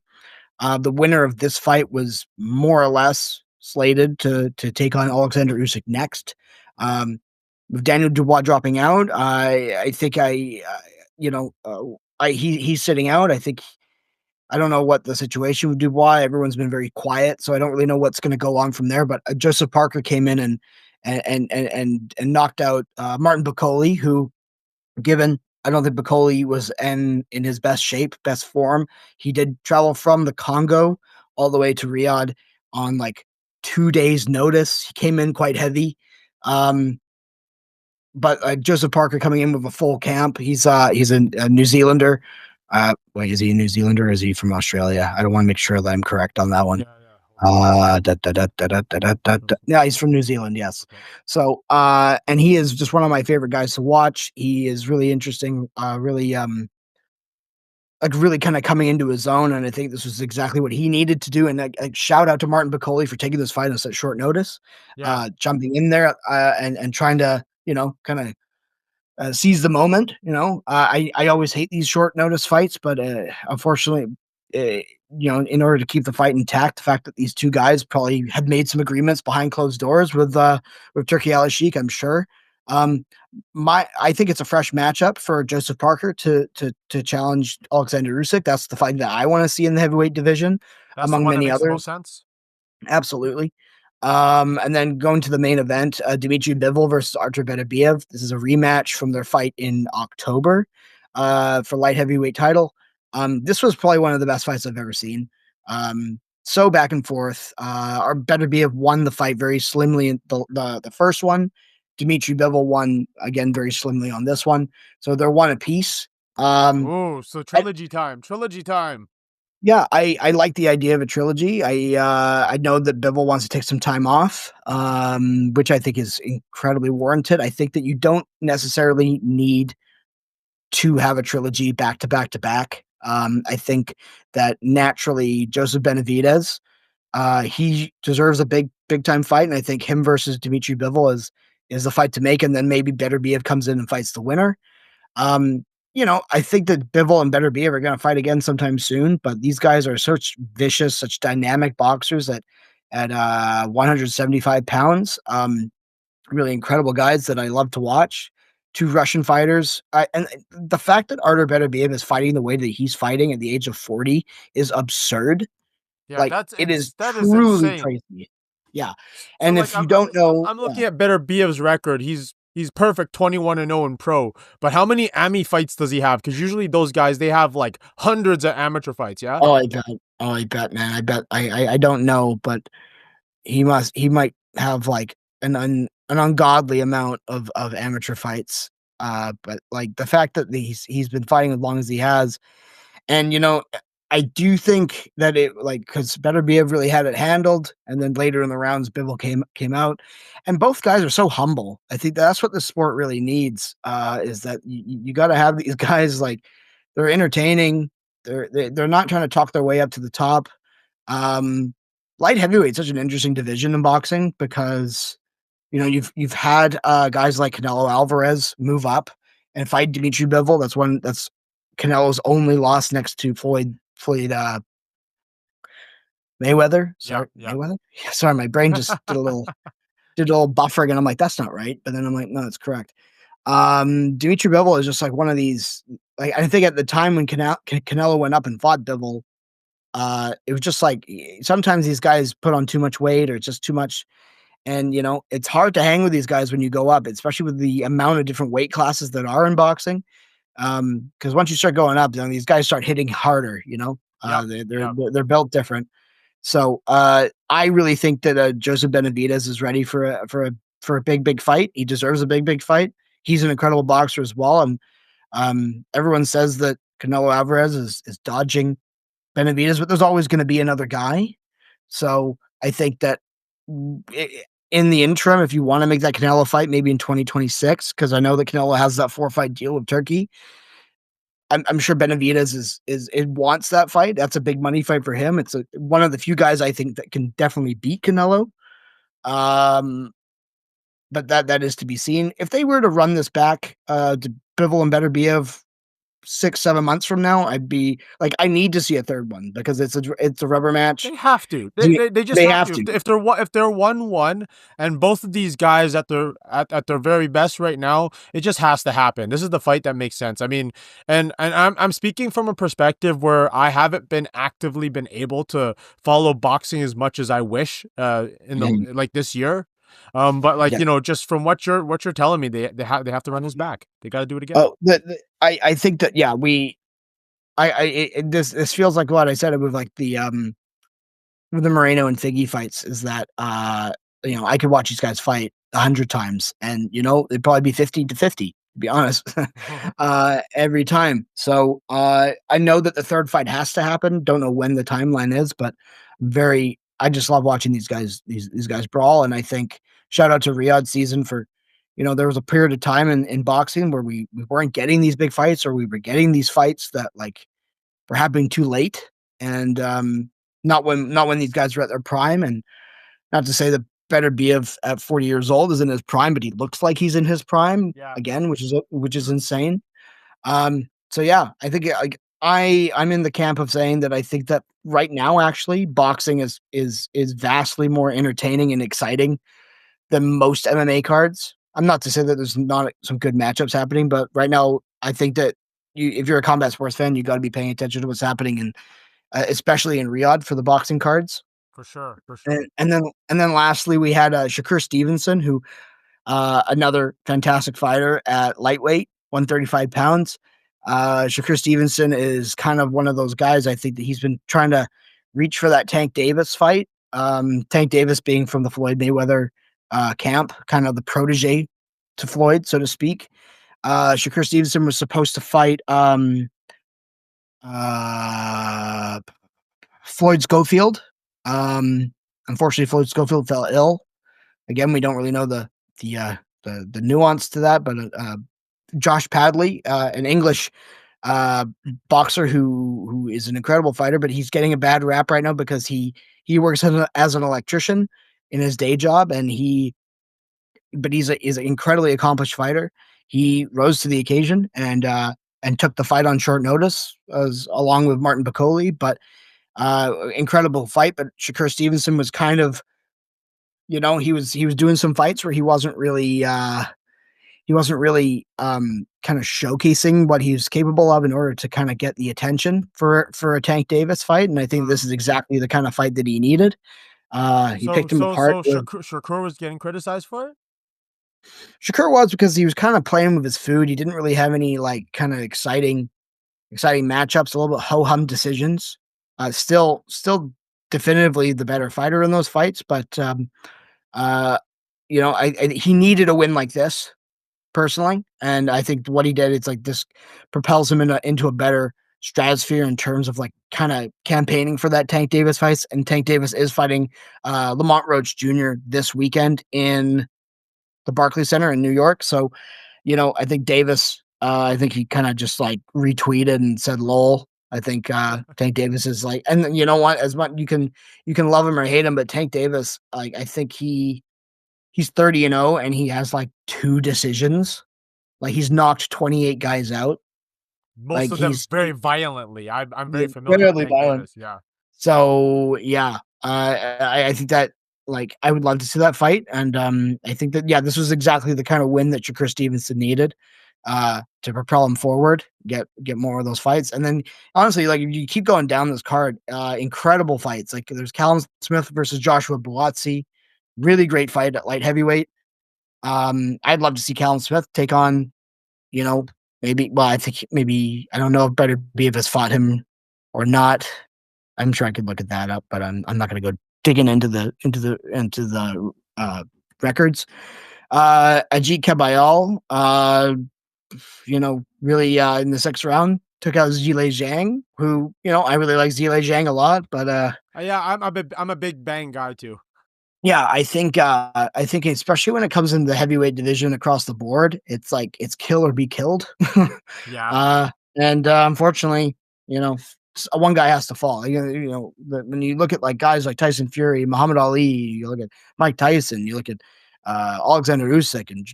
The winner of this fight was more or less slated to take on Alexander Usyk next. Um, with Daniel Dubois dropping out, I think he's sitting out. I don't know what the situation with Dubois. Everyone's been very quiet, so I don't really know what's going to go on from there. But Joseph Parker came in and knocked out Martin Bakole, who, given I don't think Bakole was in his best shape, best form. He did travel from the Congo all the way to Riyadh on like 2 days' notice. He came in quite heavy. Um, but Joseph Parker coming in with a full camp. He's a New Zealander. Wait, is he a New Zealander or is he from Australia? I don't want to make sure that I'm correct on that one. Yeah, yeah. Yeah, he's from New Zealand, yes. Okay. So, and he is just one of my favorite guys to watch. He is really interesting, really kind of coming into his own, and I think this was exactly what he needed to do. And like shout out to Martin Bakole for taking this fight on such short notice, Yeah. jumping in there and trying to kind of seize the moment. I always hate these short notice fights, but unfortunately, in order to keep the fight intact, the fact that these two guys probably had made some agreements behind closed doors with Turkey Al Sheikh, I'm sure. Um, I think it's a fresh matchup for Joseph Parker to challenge Alexander Usyk. That's the fight that I want to see in the heavyweight division, That's the among one that many makes the others. most sense. Absolutely. And then going to the main event, Dmitry Bivol versus Artur Beterbiev. This is a rematch from their fight in October for light heavyweight title. This was probably one of the best fights I've ever seen. So back and forth. Our Beterbiev won the fight very slimly in the first one. Dmitry Bivol won again very slimly on this one. So they're one apiece. Oh, so trilogy time. Trilogy time. Yeah, I like the idea of a trilogy. I know that Bivol wants to take some time off, which I think is incredibly warranted. I think that you don't necessarily need to have a trilogy back to back to back. I think that naturally Joseph Benavidez, he deserves a big time fight, and I think him versus Dimitri Bivol is the fight to make, and then maybe Beterbiev comes in and fights the winner. I think that Bivol and Beterbiev are going to fight again sometime soon, but these guys are such vicious, such dynamic boxers at 175 pounds. Really incredible guys that I love to watch. Two Russian fighters. And the fact that Artur Beterbiev is fighting the way that he's fighting at the age of 40 is absurd. Yeah, that is truly crazy. Yeah. So, and if you don't know, I'm looking at Beterbiev's record. He's perfect, 21-0 in pro. But how many AMI fights does he have? Because usually those guys, they have like hundreds of amateur fights. Yeah. I bet, man. I bet. I don't know, but he might have like an ungodly amount of amateur fights. But like the fact that he's been fighting as long as he has, and I do think that because Beterbiev really had it handled, and then later in the rounds, Bivol came out, and both guys are so humble. I think that's what the sport really needs. Is that you got to have these guys, like, they're entertaining. They're not trying to talk their way up to the top. Light heavyweight is such an interesting division in boxing because you've had guys like Canelo Alvarez move up and fight Dimitri Bivol. That's Canelo's only loss next to Floyd Mayweather. Sorry, yeah. Mayweather. Yeah, sorry, my brain just did a little buffering, and I'm like, that's not right. But then I'm like, no, that's correct. Dimitri Bivol is just like one of these. Like, I think at the time when Canelo went up and fought Bivol, it was just like sometimes these guys put on too much weight or it's just too much. And, it's hard to hang with these guys when you go up, especially with the amount of different weight classes that are in boxing. Because once you start going up, these guys start hitting harder, they're built different. So I really think that Joseph Benavidez is ready for a big fight. He deserves a big fight. He's an incredible boxer as well. And everyone says that Canelo Alvarez is dodging Benavidez, but there's always going to be another guy. So I think that in the interim, if you want to make that Canelo fight, maybe in 2026, because I know that Canelo has that 4-fight deal with Turkey. I'm sure Benavidez wants that fight. That's a big money fight for him. It's one of the few guys I think that can definitely beat Canelo. But that is to be seen. If they were to run this back to Bivol and Beterbiev 6-7 months from now, I'd be like, I need to see a third one because it's a rubber match. They have to. They just have to. If they're 1-1 and both of these guys at their very best right now, it just has to happen. This is the fight that makes sense. I mean, and I'm speaking from a perspective where I haven't been actively able to follow boxing as much as I wish like this year. But like, just from what you're telling me, they have to run this back. They got to do it again. Oh, I think that, yeah, this feels like what I said with like the Moreno and Figgy fights is that, I could watch these guys fight 100 times and, it'd probably be 50-50, to be honest, every time. So, I know that the third fight has to happen. Don't know when the timeline is, but I just love watching these guys brawl. And I think shout out to Riyadh season for, there was a period of time in boxing where we weren't getting these big fights, or we were getting these fights that like were happening too late. And, not when these guys are at their prime. And not to say that Beterbiev at 40 years old is in his prime, but he looks like he's in his prime again, which is insane. So yeah, I think like I'm in the camp of saying that I think that right now, actually, boxing is vastly more entertaining and exciting than most MMA cards. I'm not to say that there's not some good matchups happening, but right now, I think that if you're a combat sports fan, you got to be paying attention to what's happening, and especially in Riyadh for the boxing cards. For sure. And then lastly, we had Shakur Stevenson, who another fantastic fighter at lightweight, 135 pounds. Shakur Stevenson is kind of one of those guys. I think that he's been trying to reach for that Tank Davis fight. Tank Davis being from the Floyd Mayweather camp, kind of the protege to Floyd, so to speak. Shakur Stevenson was supposed to fight Floyd Schofield. Unfortunately, Floyd Schofield fell ill. Again, we don't really know the nuance to that, but Josh Padley, an English boxer who is an incredible fighter, but he's getting a bad rap right now because he works as an electrician in his day job, and he's an incredibly accomplished fighter. He rose to the occasion and took the fight on short notice, along with Martin Bakole. But incredible fight. But Shakur Stevenson was kind of, he was doing some fights where he wasn't really kind of showcasing what he was capable of in order to kind of get the attention for a Tank Davis fight. And I think this is exactly the kind of fight that he needed. He picked him apart. So Shakur was getting criticized for it? Shakur was, because he was kind of playing with his food. He didn't really have any like kind of exciting matchups, a little bit ho-hum decisions. Still definitively the better fighter in those fights, but he needed a win like this personally, and I think what he did, it's like this propels him into a better stratosphere in terms of like kind of campaigning for that Tank Davis fights. And Tank Davis is fighting Lamont Roach Jr. this weekend in the Barclays Center in New York. So, I think Davis, I think he kind of just like retweeted and said "lol." I think Tank Davis is like, and you know what? As much you can love him or hate him, but Tank Davis, like, I think he's 30-0 and he has like 2 decisions. Like, he's knocked 28 guys out. Most of them very violently. I'm very familiar with Tank Davis. Yeah. So yeah, I think that, like, I would love to see that fight, and I think that this was exactly the kind of win that Shakur Stevenson needed to propel him forward, get more of those fights. And then honestly, like, if you keep going down this card, incredible fights. Like, there's Callum Smith versus Joshua Buatsi, really great fight at light heavyweight. I'd love to see Callum Smith take on, I think maybe, I don't know if Beterbiev has fought him or not. I'm sure I could look at that up, but I'm not going to go digging into the records. Agit Kabayel, really in the 6th round took out Zhilei Zhang, who, I really like Zhilei Zhang a lot, but yeah, I'm a big Bang guy too. Yeah, I think especially when it comes into the heavyweight division across the board, it's like it's kill or be killed. Yeah. And unfortunately, one guy has to fall. When you look at like guys like Tyson Fury, Muhammad Ali, you look at Mike Tyson, you look at Alexander Usyk, and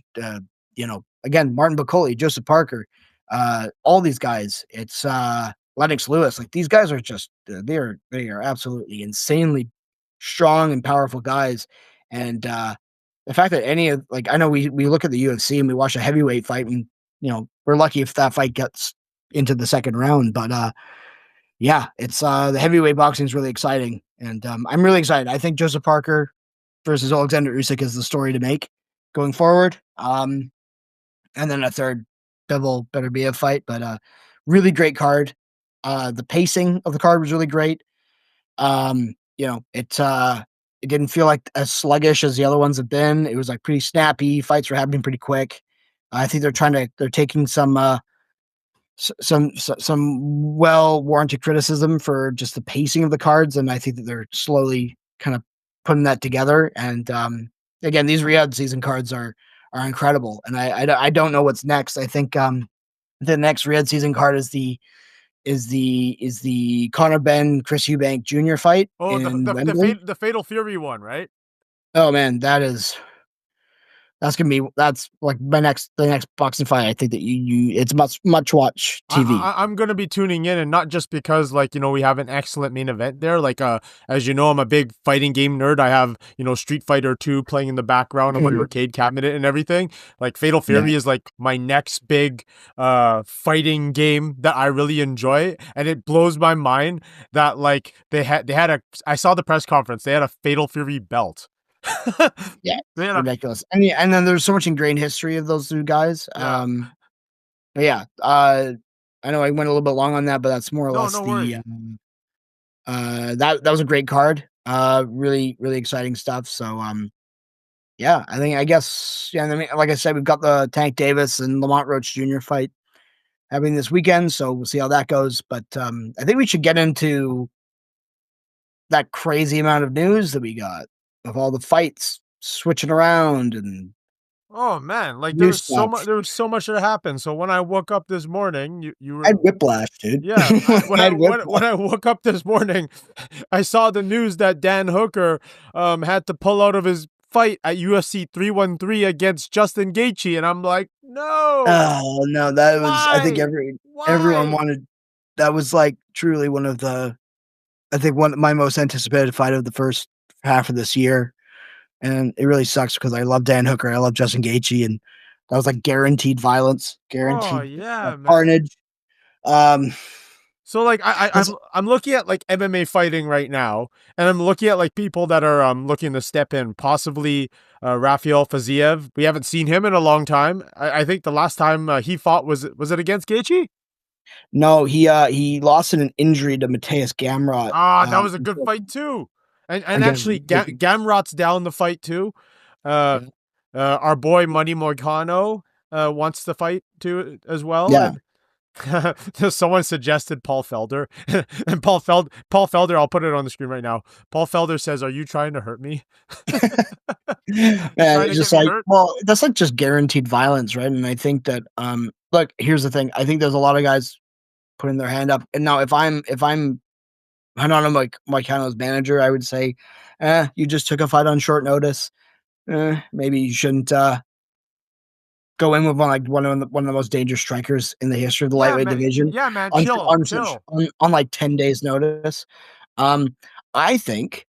again, Martin Bakole, Joseph Parker, all these guys. It's Lennox Lewis. Like, these guys are just they are absolutely insanely strong and powerful guys. And the fact that any of, like, I know we look at the UFC and we watch a heavyweight fight, and we're lucky if that fight gets into the 2nd round. But it's the heavyweight boxing is really exciting, and I'm really excited. I think Joseph Parker versus Alexander Usyk is the story to make going forward. And then a third Bivol Beterbiev fight, but really great card. The pacing of the card was really great. It didn't feel like as sluggish as the other ones have been. It was like pretty snappy. Fights were happening pretty quick. I think they're taking some well warranted criticism for just the pacing of the cards, and I think that they're slowly kind of putting that together. And again, these Riyadh season cards are incredible, and I don't know what's next. I think the next Riyadh season card is the Conor Benn Chris Eubank Jr. fight. Oh, the Fatal Fury one, right? Oh man, that's like the next boxing fight. I think that it's much watch TV. I'm gonna be tuning in, and not just because, like, we have an excellent main event there. Like, as you know, I'm a big fighting game nerd. I have, Street Fighter 2 playing in the background of my arcade cabinet and everything. Like, Fatal Fury is like my next big fighting game that I really enjoy, and it blows my mind that, like, I saw the press conference. They had a Fatal Fury belt. Yeah, ridiculous. And then there's so much ingrained history of those 2 guys. I know I went a little bit long on that, but that's more or less that was a great card. Really, really exciting stuff. So I guess like I said, we've got the Tank Davis and Lamont Roach Jr. fight happening this weekend, so we'll see how that goes. But I think we should get into that crazy amount of news that we got, of all the fights switching around and Oh man, like You sucked. there was so much that happened. So when I woke up this morning, you I were had whiplash, dude. yeah. I had whiplash. When I woke up this morning, I saw the news that Dan Hooker had to pull out of his fight at UFC 313 against Justin Gaethje, and I'm like, no, Oh no, that was. I think why, everyone why? wanted. That was like truly one of the. I think one of my most anticipated fight of the first half of this year, and it really sucks because I love Dan Hooker, I love Justin Gaethje, and that was like guaranteed violence, Oh guaranteed yeah, man. carnage. Um, So like this, I'm looking at like MMA fighting right now, and I'm looking at like people that are looking to step in, possibly Rafael Fiziev. We haven't seen him in a long time. I think the last time he fought was it against Gaethje? no, he lost in an injury to Mateus Gamrot. Ah, that was a good fight too. And Again, actually, Gamrot's down the fight too. Uh, yeah, our boy Money Morgano wants to fight too as well, yeah. and someone suggested Paul Felder, and Paul Felder. I'll put it on the screen right now. Paul Felder says, "Are you trying to hurt me? Man, You trying it's to get just me like, hurt?" well, that's like just guaranteed violence, right? And I think that, look, here's the thing. I think there's a lot of guys putting their hand up. And now if I'm I don't know, Mike Hanna's manager, I would say, you just took a fight on short notice. Maybe you shouldn't go in with one of the most dangerous strikers in the history of the Yeah, lightweight man. division Yeah, man. on Chill, on such chill. on like 10 days notice. Um, I think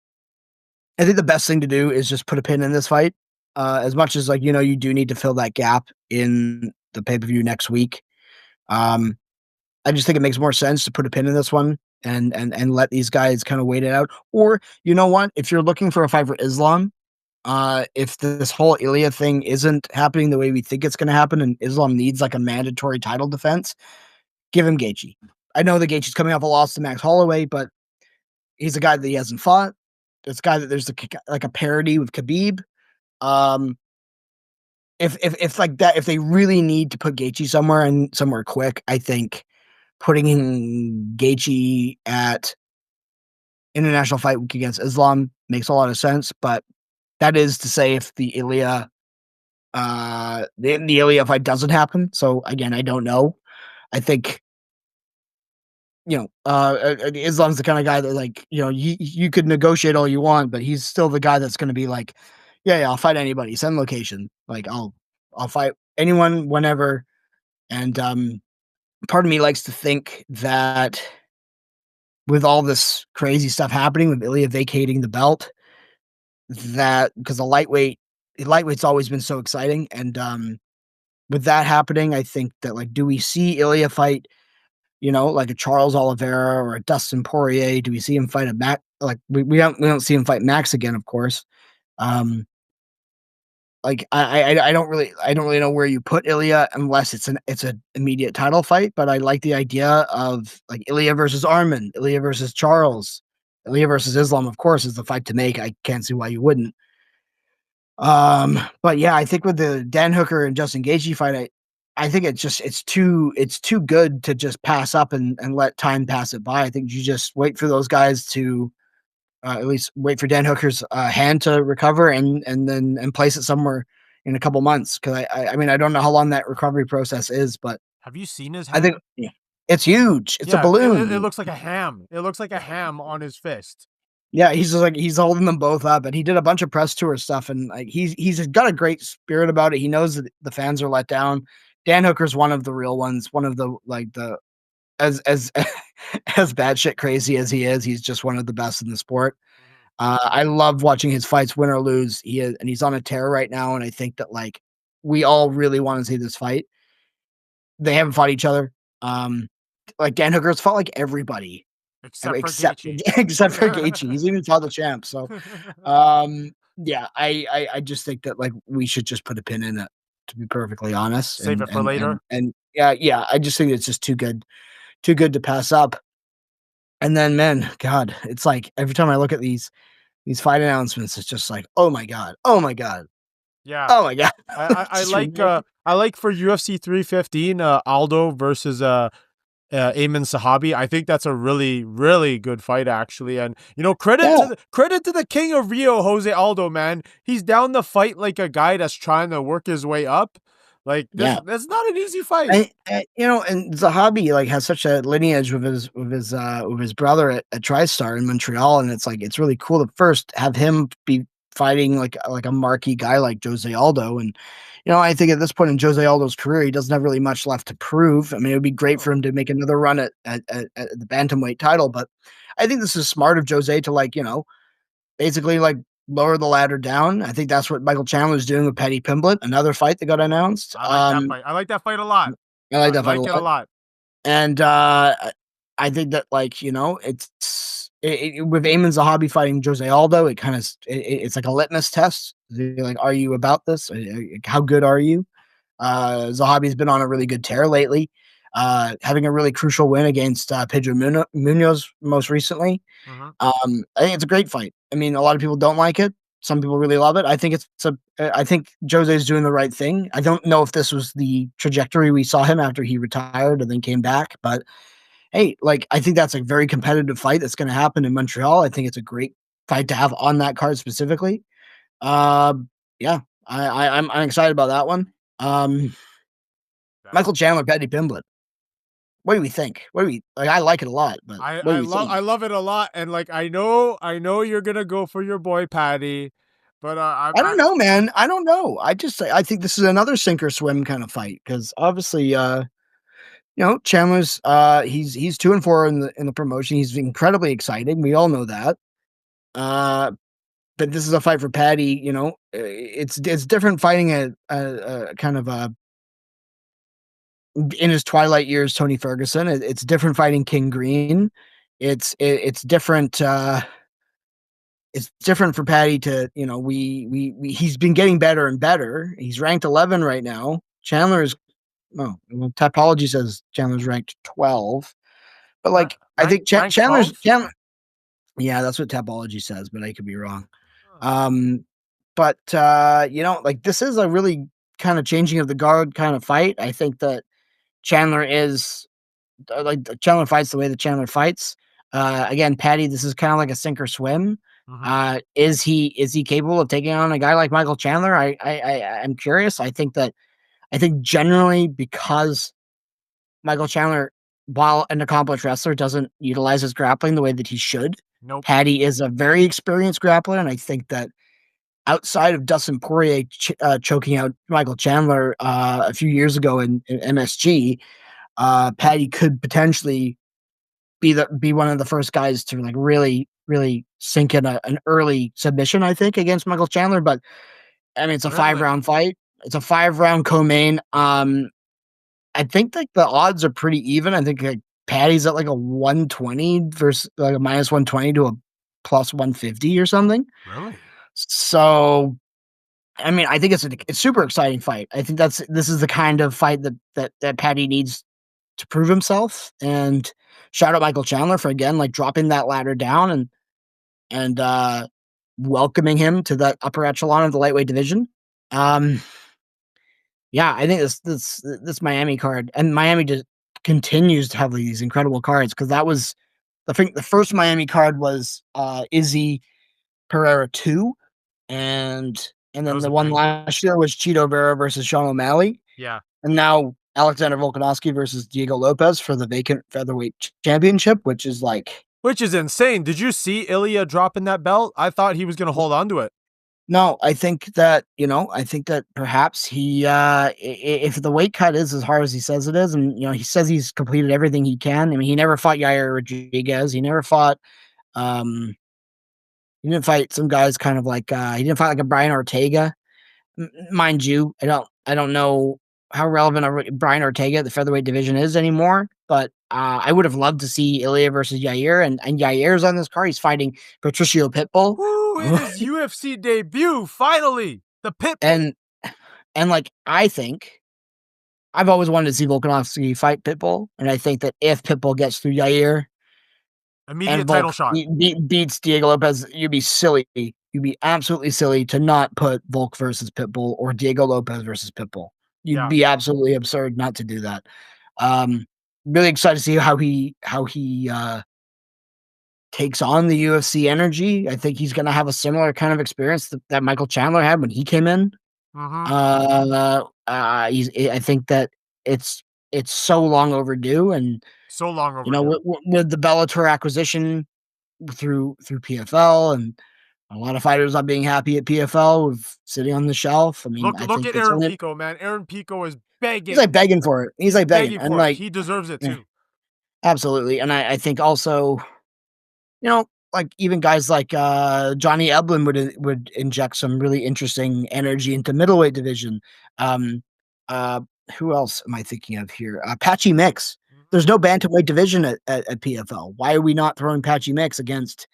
I think the best thing to do is just put a pin in this fight. As much as like you do need to fill that gap in the pay-per-view next week. Um, I just think it makes more sense to put a pin in this one and let these guys kind of wait it out. Or you know what? If you're looking for a fight for Islam, if this whole Ilya thing isn't happening the way we think it's going to happen, and Islam needs like a mandatory title defense, give him Gaethje. I know that Gaethje's coming off a loss to Max Holloway, but he's a guy that he hasn't fought. It's a guy that there's like a parity with Khabib. Um, if like that, if they really need to put Gaethje somewhere and somewhere quick, I think putting in Gaethje at International Fight Week against Islam makes a lot of sense. But that is to say, if the Ilya the Ilya fight doesn't happen. So again, I don't know. I think Islam's the kind of guy that like you could negotiate all you want, but he's still the guy that's going to be like, yeah, I'll fight anybody. Send location. Like I'll fight anyone whenever. And part of me likes to think that with all this crazy stuff happening with Ilya vacating the belt, that because lightweight's always been so exciting, and with that happening, I think that like, do we see Ilya fight, like a Charles Oliveira or a Dustin Poirier? Do we see him fight a Max? Like we don't see him fight Max again, of course. Um, like I don't really know where you put Ilya unless it's an immediate title fight. But I like the idea of like Ilya versus Armin, Ilya versus Charles, Ilya versus Islam. Of course, is the fight to make. I can't see why you wouldn't. But yeah, I think with the Dan Hooker and Justin Gaethje fight, I think it's too good to just pass up and let time pass it by. I think you just wait for those guys to at least wait for Dan Hooker's hand to recover and place it somewhere in a couple months. Because I mean I don't know how long that recovery process is, but Have you seen his I think hand? it's huge. It's a Yeah, it balloon. looks like a ham. It looks like a ham on his fist. Yeah, he's just like he's holding them both up, and he did a bunch of press tour stuff, and like he's got a great spirit about it. He knows that the fans are let down. Dan Hooker's one of the real ones, one of the like the as as bad shit crazy as he is, he's just one of the best in the sport. I love watching his fights, win or lose. He's on a tear right now, and I think that like we all really want to see this fight. They haven't fought each other. Like Dan Hooker's fought like everybody Except for except Gaethje. except for Gaethje. He's even fought the champ. So yeah, I just think that like we should just put a pin in it, to be perfectly honest. Save it for later. And yeah, I just think it's just too good to pass up. And then man, God, it's like every time I look at these fight announcements, it's just like, oh my God, oh my God, Yeah. oh my God. I like for UFC 315 Aldo versus Ayman Sahabi. I think that's a really, really good fight, actually. And credit to the king of Rio, Jose Aldo, man. He's down the fight like a guy that's trying to work his way up. Like that's not an easy fight. And Zahabi like has such a lineage with his brother at TriStar in Montreal, and it's really cool to first have him be fighting like a marquee guy like Jose Aldo. And I think at this point in Jose Aldo's career, he doesn't have really much left to prove. I mean, it would be great for him to make another run at the bantamweight title, but I think this is smart of Jose to basically lower the ladder down. I think that's what Michael Chandler is doing with Paddy Pimblett, another fight that got announced. I like that fight a lot. I like that fight a lot. And I think that it's with Ayman Zahabi fighting Jose Aldo, it's like a litmus test. Like, are you about this? How good are you? Zahabi's been on a really good tear lately, having a really crucial win against Pedro Munoz most recently. I think it's a great fight. I mean, a lot of people don't like it. Some people really love it. I think I think Jose is doing the right thing. I don't know if this was the trajectory we saw him after he retired and then came back, but hey, I think that's a very competitive fight that's going to happen in Montreal. I think it's a great fight to have on that card specifically. I'm excited about that one. Michael Chandler, Paddy Pimblett. What do we think? I like it a lot, but I love it a lot, and I know you're gonna go for your boy Paddy, but I don't know, man. I don't know. I think this is another sink or swim kind of fight because obviously, Chandler's he's 2-4 in the promotion. He's incredibly exciting. We all know that. But this is a fight for Paddy. It's different fighting a kind of a in his twilight years, Tony Ferguson. It's different fighting King Green. It's different. It's different for Paddy to he's been getting better and better. He's ranked 11 right now. Chandler's Tapology says Chandler's ranked 12, but I think Chandler's. Yeah, that's what Tapology says, but I could be wrong. But this is a really kind of changing of the guard kind of fight. I think that Chandler is Chandler fights the way that Chandler fights. Again, Paddy, this is kind of like a sink or swim. Is he capable of taking on a guy like Michael Chandler? I'm curious. I think generally because Michael Chandler, while an accomplished wrestler, doesn't utilize his grappling the way that he should. Nope. Paddy is a very experienced grappler, and I think that outside of Dustin Poirier choking out Michael Chandler a few years ago in MSG, Paddy could potentially be one of the first guys to really, really sink in an early submission, I think, against Michael Chandler. But I mean, it's a 5-round fight. It's a 5-round co-main. I think the odds are pretty even. I think Paddy's at a 120 versus a minus 120 to a plus 150 or something. Really? So, I mean, I think it's a super exciting fight. I think this is the kind of fight that Paddy needs to prove himself. And shout out Michael Chandler for again dropping that ladder down and welcoming him to the upper echelon of the lightweight division. Yeah, I think this Miami card, and Miami just continues to have these incredible cards because that was I think the first Miami card was Izzy Pereira 2, and then the one last year was Cheeto Vera versus Sean O'Malley. Yeah. And now Alexander Volkanovski versus Diego Lopez for the vacant featherweight championship, which is insane. Did you see Ilya dropping that belt? I thought he was going to hold on to it. No, I think that perhaps he if the weight cut is as hard as he says it is, and he says he's completed everything he can. I mean, he never fought Yair Rodriguez. He never fought he didn't fight some guys kind of he didn't fight a Brian Ortega. Mind you, I don't know how relevant Brian Ortega the featherweight division is anymore, but I would have loved to see Ilya versus Yair, and Yair's on this card. He's fighting Patricio Pitbull. Ooh, in his UFC debut, finally, the Pitbull. And I think I've always wanted to see Volkanovski fight Pitbull, and I think that if Pitbull gets through Yair, immediate title shot, beats Diego Lopez, you'd be silly. You'd be absolutely silly to not put Volk versus Pitbull or Diego Lopez versus Pitbull. You'd be absolutely absurd not to do that. really excited to see how he takes on the UFC energy. I think he's going to have a similar kind of experience that Michael Chandler had when he came in. I think that it's so long overdue, and so long overdue. With the Bellator acquisition through PFL, and a lot of fighters not being happy at PFL with sitting on the shelf. I mean, look at Aaron Pico, man. Aaron Pico is begging. He's like begging for it. He's like begging and like he deserves it too. Absolutely, and I think also, like even guys like Johnny Eblen would inject some really interesting energy into middleweight division. Who else am I thinking of here? Patchy Mix. There's no bantamweight division at PFL. Why are we not throwing Patchy Mix against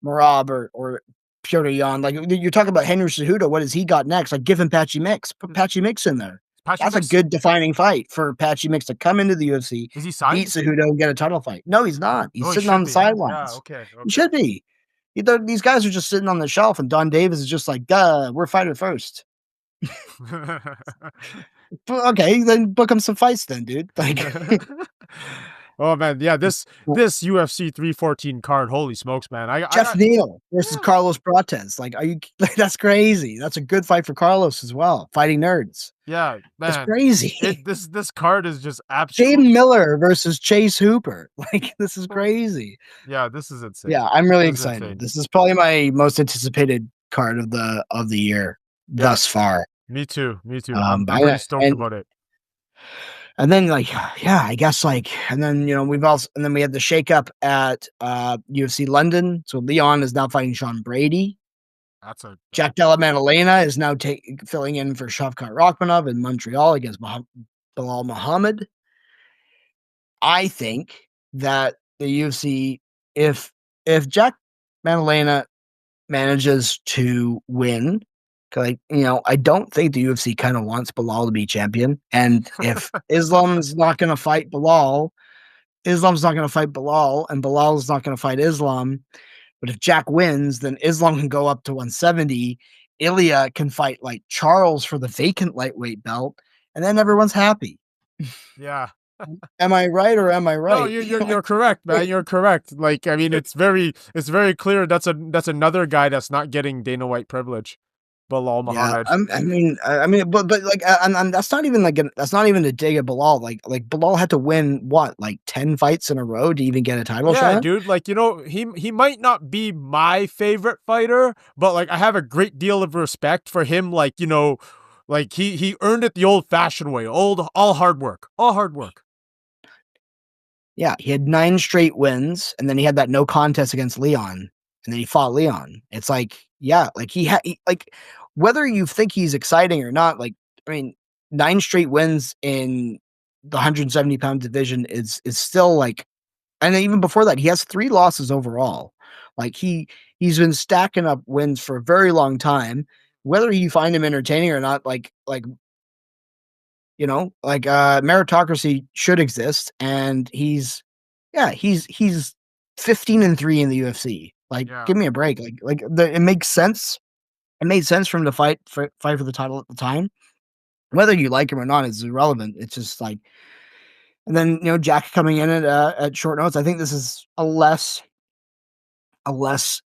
Merab or Piotr Jan? Like, you're talking about Henry Cejudo. What has he got next? Like, give him Patchy Mix. Put Patchy Mix in there. That's a good defining fight for Patchy Mix to come into the UFC. Is he signed? Beat Cejudo and get a title fight. No, he's not. He's sitting on the sidelines. Yeah, okay. He should be. These guys are just sitting on the shelf, and Don Davis is just like, duh, we're fighter first. Okay, then book him some fights then, dude. Like, oh man, yeah, this UFC 314 card, holy smokes, man. Jeff Neal versus Carlos Prates. Like, are you like, that's crazy. That's a good fight for Carlos as well. Fighting nerds. Yeah, man. It's crazy. This card is just absolutely Jaden Miller versus Chase Hooper. Like, this is crazy. Yeah, this is insane. Yeah, I'm really excited. This is probably my most anticipated card of the year thus far. Me too. I'm pretty stoked about it. And then, like, yeah, I guess, like, and then, we had the shakeup at UFC London. So Leon is now fighting Sean Brady. Jack Della Maddalena is now filling in for Shavkat Rakhmonov in Montreal against Bilal Muhammad. I think that the UFC, if Jack Maddalena manages to win, like, I don't think the UFC kind of wants Bilal to be champion. And if Islam's not going to fight Bilal, and Bilal's not going to fight Islam. But if Jack wins, then Islam can go up to 170. Ilya can fight like Charles for the vacant lightweight belt, and then everyone's happy. Yeah. Am I right or am I right? No, you're correct, man. You're correct. Like, I mean, it's very clear that's another guy that's not getting Dana White privilege. Bilal Muhammad. But like, and that's not even a dig at Bilal. Like Bilal had to win what, like 10 fights in a row to even get a title shot. Yeah, dude. Like, he might not be my favorite fighter, but like, I have a great deal of respect for him. Like, like he earned it the old-fashioned way. All hard work. Yeah, he had 9 straight wins, and then he had that no contest against Leon. And then he fought Leon. It's like, yeah, like he like, whether you think he's exciting or not, like, I mean, 9 straight wins in the 170-pound division is still like, and even before that, he has 3 losses overall. Like, he's been stacking up wins for a very long time. Whether you find him entertaining or not, meritocracy should exist, and he's 15-3 in the UFC. Like, give me a break. It makes sense. It made sense for him to fight for the title at the time. Whether you like him or not is irrelevant. It's just like, and then Jack coming in at short notice. I think this is a less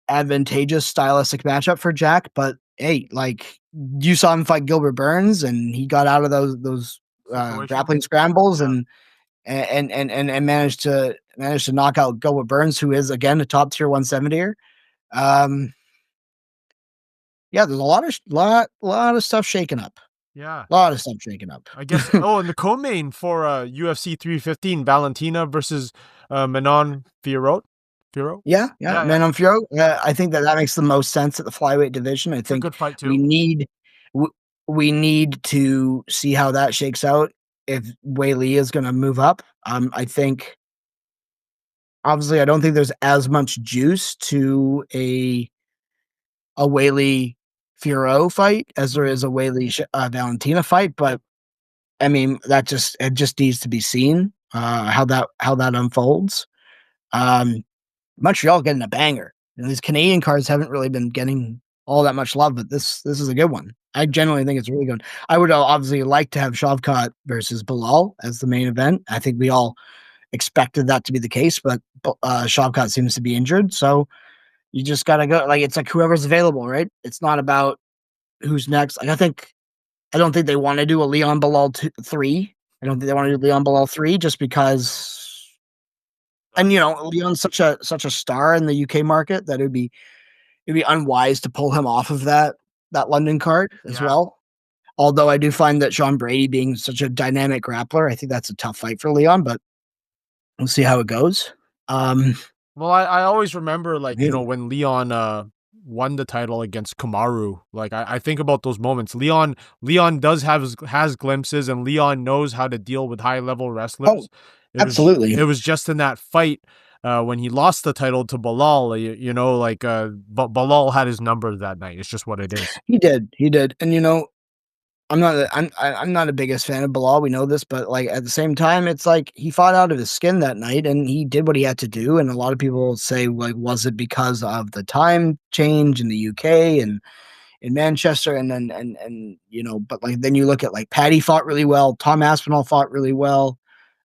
advantageous stylistic matchup for Jack. But hey, like, you saw him fight Gilbert Burns, and he got out of those grappling scrambles and managed to knock out Gilbert Burns, who is again a top tier 170er. Yeah, there's a lot of stuff shaking up. Yeah, a lot of stuff shaking up. I guess. And the co-main for UFC 315, Valentina versus Manon Fiorot. Yeah, Manon Fiorot. I think that makes the most sense at the flyweight division. I think a good fight too. We need to see how that shakes out. If Wei Li is going to move up, I think. Obviously, I don't think there's as much juice to a Wei Li Fiorot fight as there is a Wei Li Valentina fight, but I mean, it just needs to be seen how that unfolds. Montreal getting a banger. These Canadian cards haven't really been getting all that much love, but this is a good one. I genuinely think it's really good. I would obviously like to have Shavkat versus Bilal as the main event. I think we all expected that to be the case, but Shavkat seems to be injured, so you just gotta go. Like, it's like whoever's available, right? It's not about who's next. Like, I don't think they want to do a Leon Bilal 3. I don't think they want to do Leon Bilal 3 just because. And Leon's such a star in the UK market that it'd be unwise to pull him off of that London card as well. Although I do find that Sean Brady being such a dynamic grappler, I think that's a tough fight for Leon, but we'll see how it goes. Well, I always remember, like, when Leon won the title against Kamaru. Like, I think about those moments. Leon has glimpses, and Leon knows how to deal with high level wrestlers. Absolutely. It was just in that fight when he lost the title to Bilal. Bilal had his number that night. It's just what it is. He did, and I'm not the biggest fan of Bilal. We know this, but like at the same time, it's like he fought out of his skin that night, and he did what he had to do. And a lot of people say, like, was it because of the time change in the UK and in Manchester, and but like then you look at like Paddy fought really well, Tom Aspinall fought really well,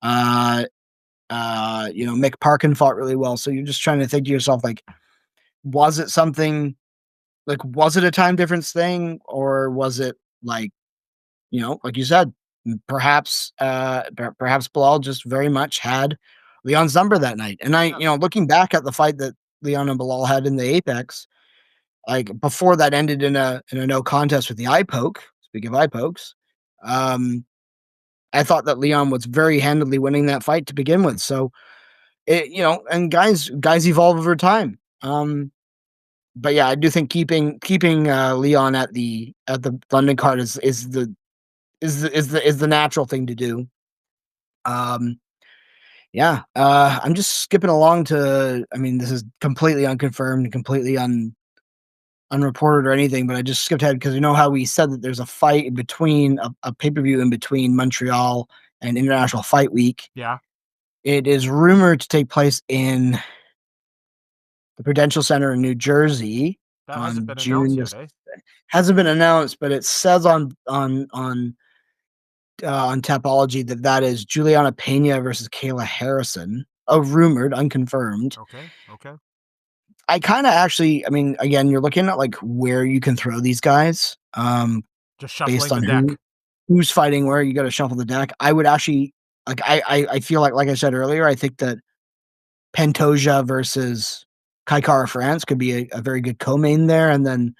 Mick Parkin fought really well. So you're just trying to think to yourself, like, was it something? Like, was it a time difference thing, or was it like? Like you said, perhaps Bilal just very much had Leon's number that night. And looking back at the fight that Leon and Bilal had in the Apex, like before that ended in a no contest with the eye poke. Speaking of eye pokes, I thought that Leon was very handily winning that fight to begin with. So and guys evolve over time. But yeah, I do think keeping Leon at the London card is the natural thing to do. I'm just skipping along to. I mean, this is completely unconfirmed, completely unreported or anything. But I just skipped ahead because how we said that there's a fight in between a pay-per-view in between Montreal and International Fight Week. Yeah, it is rumored to take place in the Prudential Center in New Jersey. That hasn't been announced yet, eh? Hasn't been announced, but it says on Tapology that is Juliana Pena versus Kayla Harrison. Rumored, unconfirmed. Okay. I kind of actually, I mean, again, you're looking at like where you can throw these guys. Just shuffling based on the deck. Who's fighting where. You got to shuffle the deck. I would actually like. I feel like I said earlier. I think that Pantoja versus Kai Kara France could be a very good co-main there, and then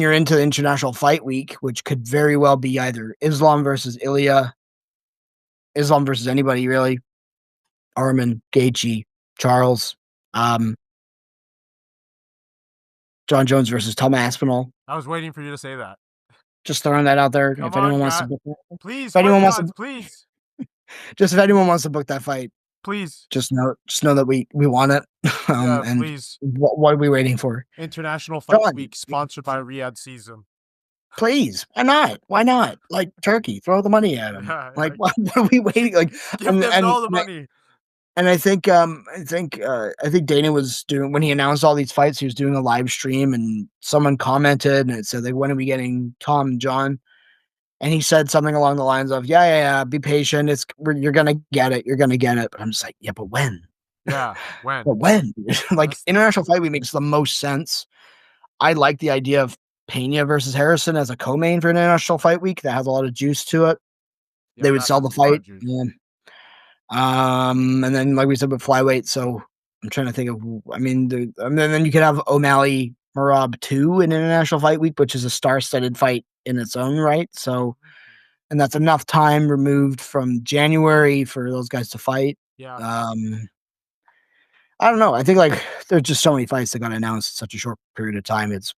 you're into the International Fight Week, which could very well be either Islam versus Ilya, Islam versus anybody really, Arman, Gaethje, Charles, John Jones versus Tom Aspinall. I was waiting for you to say that. Just throwing that out there. Come if anyone on, wants to book that, please, if anyone wants to, please. Just if anyone wants to book that fight, please. Just know that we want it. And please. What are we waiting for? International Fight Week, sponsored by Riyadh Season. Please, why not? Why not? Like Turkey, throw the money at him. Like, what are we waiting? Like, give them all the money. And I think Dana was doing, when he announced all these fights, he was doing a live stream, and someone commented and it said, like, when are we getting Tom and John? And he said something along the lines of, yeah, be patient. You're gonna get it. You're gonna get it. But I'm just like, yeah, but when? Yeah, when? But when? Like, International Fight Week makes the most sense. I like the idea of Pena versus Harrison as a co-main for International Fight Week. That has a lot of juice to it. Yeah, they would sell the fight. Yeah. And then, like we said, with flyweight. So I'm trying to think of. I mean, and then you could have O'Malley Merab 2 in International Fight Week, which is a star-studded fight in its own right. So, and that's enough time removed from January for those guys to fight. Yeah. I don't know. I think like there's just so many fights that got announced in such a short period of time. It's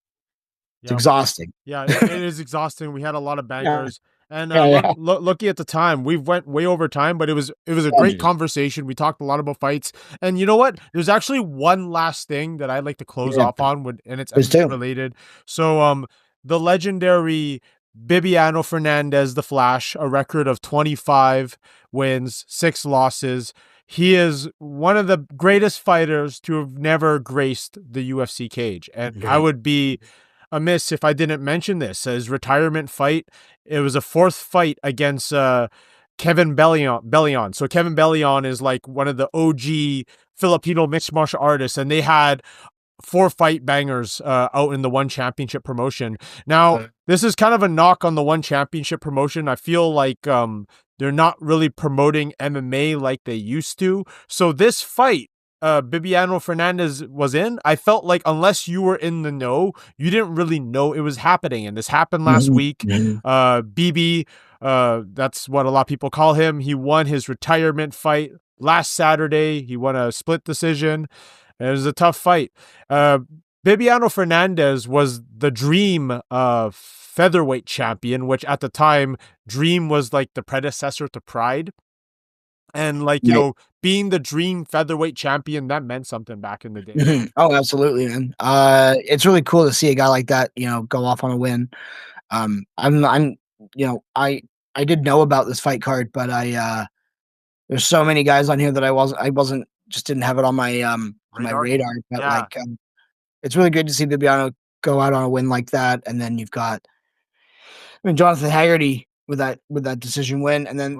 exhausting. Yeah, it is exhausting. We had a lot of bangers. And looking at the time, we've went way over time, but it was a great conversation. We talked a lot about fights, and you know what? There's actually one last thing that I'd like to close off on, and it's related. So, the legendary Bibiano Fernandez, the Flash, a record of 25 wins, 6 losses. He is one of the greatest fighters to have never graced the UFC cage, and I would be amiss if I didn't mention this. His retirement fight, it was a 4th fight against Kevin Bellion. So Kevin Bellion is like one of the OG Filipino mixed martial artists, and they had 4 fight bangers out in the one championship promotion. Now, this is kind of a knock on the one championship promotion. I feel like they're not really promoting MMA like they used to. So this fight, Bibiano Fernandez was in, I felt like unless you were in the know, you didn't really know it was happening. And this happened last week. BB, that's what a lot of people call him. He won his retirement fight last Saturday. He won a split decision. It was a tough fight. Bibiano Fernandez was the Dream featherweight champion, which at the time, Dream was like the predecessor to Pride. And like, you know, being the Dream featherweight champion, that meant something back in the day. Oh, absolutely, man. It's really cool to see a guy like that, you know, go off on a win. I'm, you know, I did know about this fight card, but there's so many guys on here that I just didn't have it on my radar. But like, it's really good to see Bibiano go out on a win like that, and then you've got, I mean, Jonathan Haggerty with that decision win, and then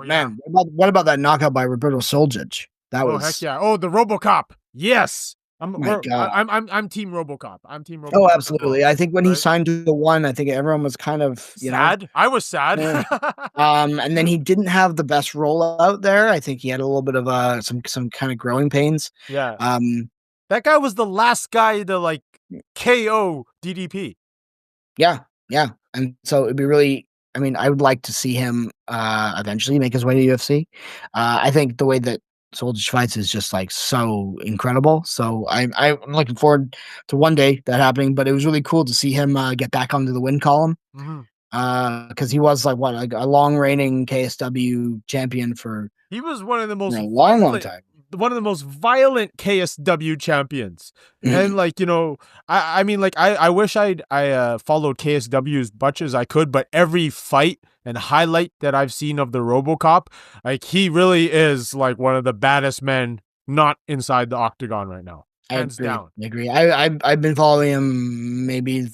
what about that knockout by Roberto Soldic? That was heck yeah! Oh, the RoboCop, yes. I'm team RoboCop. I'm team RoboCop. Oh, absolutely. I think when he signed to the one, I think everyone was kind of sad. I was sad. And then he didn't have the best rollout there. I think he had a little bit of some kind of growing pains. Yeah. That guy was the last guy to like KO DDP. Yeah, yeah. And so it'd be really, I mean, I would like to see him eventually make his way to UFC. I think the way that Soldic fights is just like so incredible. So I'm looking forward to one day that happening. But it was really cool to see him get back onto the win column because he was like a long reigning KSW champion for. He was one of the most long time. One of the most violent KSW champions. And like, you know, I mean, like I wish I followed KSW as much as I could, but every fight and highlight that I've seen of the RoboCop, like he really is like one of the baddest men not inside the octagon right now. Hands down. I agree. I've been following him maybe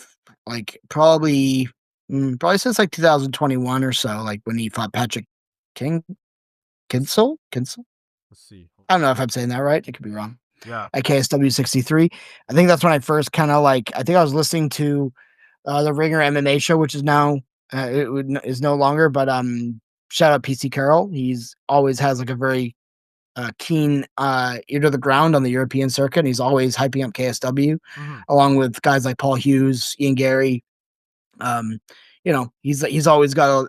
like probably since like 2021 or so, like when he fought Patrick Kinsel. Let's see. I don't know if I'm saying that right. It could be wrong. Yeah. At KSW 63. I think that's when I first kind of like, I think I was listening to the Ringer MMA show, which is now, is no longer, but shout out PC Carroll. He's always has like a very keen ear to the ground on the European circuit. And he's always hyping up KSW along with guys like Paul Hughes, Ian Gary. You know, he's always got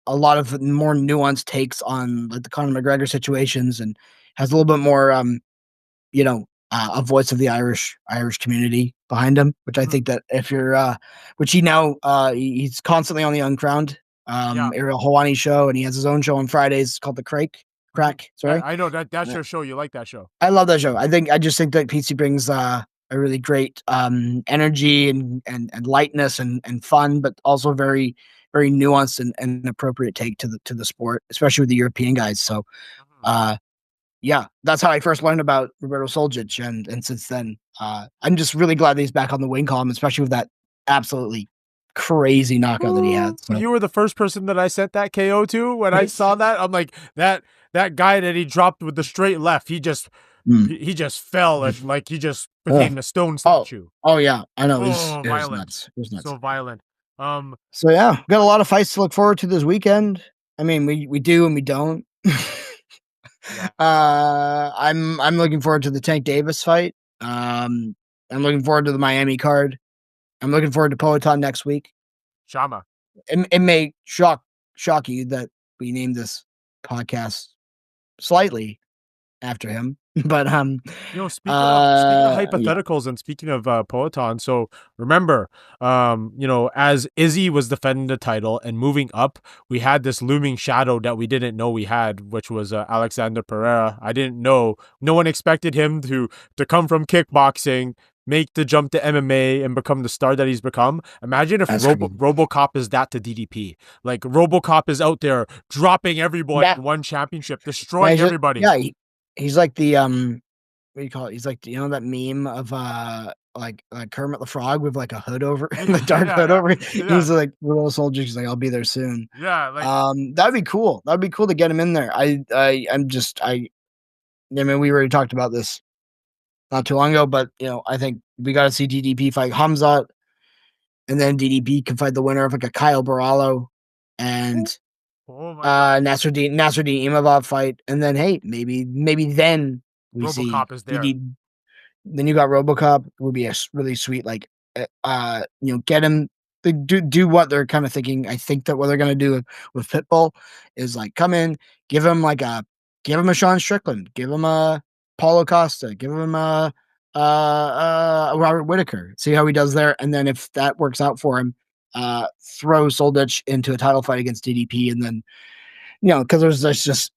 a lot of more nuanced takes on like the Conor McGregor situations and has a little bit more, you know, a voice of the Irish community behind him, which I think that if you're, which he now, he's constantly on the Uncrowned, Ariel Hawani show, and he has his own show on Fridays called The Crack. Sorry. I know that's your show. You like that show. I love that show. I just think that PC brings, a really great, energy and lightness and fun, but also very, very nuanced and appropriate take to the sport, especially with the European guys. So, yeah, that's how I first learned about Roberto Soldic, and since then, I'm just really glad that he's back on the win column, especially with that absolutely crazy knockout that he had. So. You were the first person that I sent that KO to when I saw that. I'm like, that guy that he dropped with the straight left, he just fell and like he just became a stone statue. Oh yeah, I know. It violent. Was nuts. So violent. So yeah, we've got a lot of fights to look forward to this weekend. I mean, we do and we don't. I'm looking forward to the Tank Davis fight. I'm looking forward to the Miami card. I'm looking forward to Poatan next week. Chama. It may shock you that we named this podcast slightly after him, but you know, speaking of hypotheticals and speaking of Poatan, so remember, you know, as Izzy was defending the title and moving up, we had this looming shadow that we didn't know we had, which was Alexander Pereira. I didn't know. No one expected him to come from kickboxing, make the jump to MMA, and become the star that he's become. Imagine if RoboCop is that to DDP. Like RoboCop is out there dropping everybody in one championship, destroying everybody. Yeah, he's like the what do you call it? He's like, you know, that meme of Kermit the Frog with like a hood over the dark hood over. He's like little soldier. He's like, I'll be there soon. Yeah, that'd be cool. That'd be cool to get him in there. I mean, we already talked about this not too long ago, but I think we got to see DDP fight Hamzat, and then DDP can fight the winner of like a Kyle Barallo and Nasruddin Imavov fight, and then hey, maybe then we RoboCop is there. Then you got RoboCop. It would be a really sweet get him to do what they're kind of thinking. I think that what they're gonna do with Pitbull is like come in, give him a Sean Strickland, give him a Paulo Costa, give him a Robert Whitaker, see how he does there, and then if that works out for him, throw Soldich into a title fight against DDP, and then because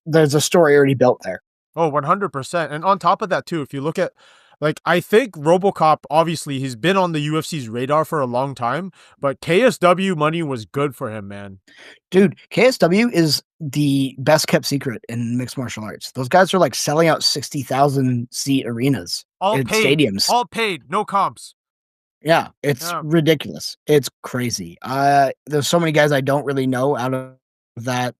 there's a story already built there. Oh, 100%. And on top of that too, if you look at I think RoboCop, obviously he's been on the UFC's radar for a long time, but KSW money was good for him, man. Dude, KSW is the best kept secret in mixed martial arts. Those guys are like selling out 60,000 seat arenas in stadiums. All paid, no comps. Yeah, it's ridiculous. It's crazy. There's so many guys I don't really know out of that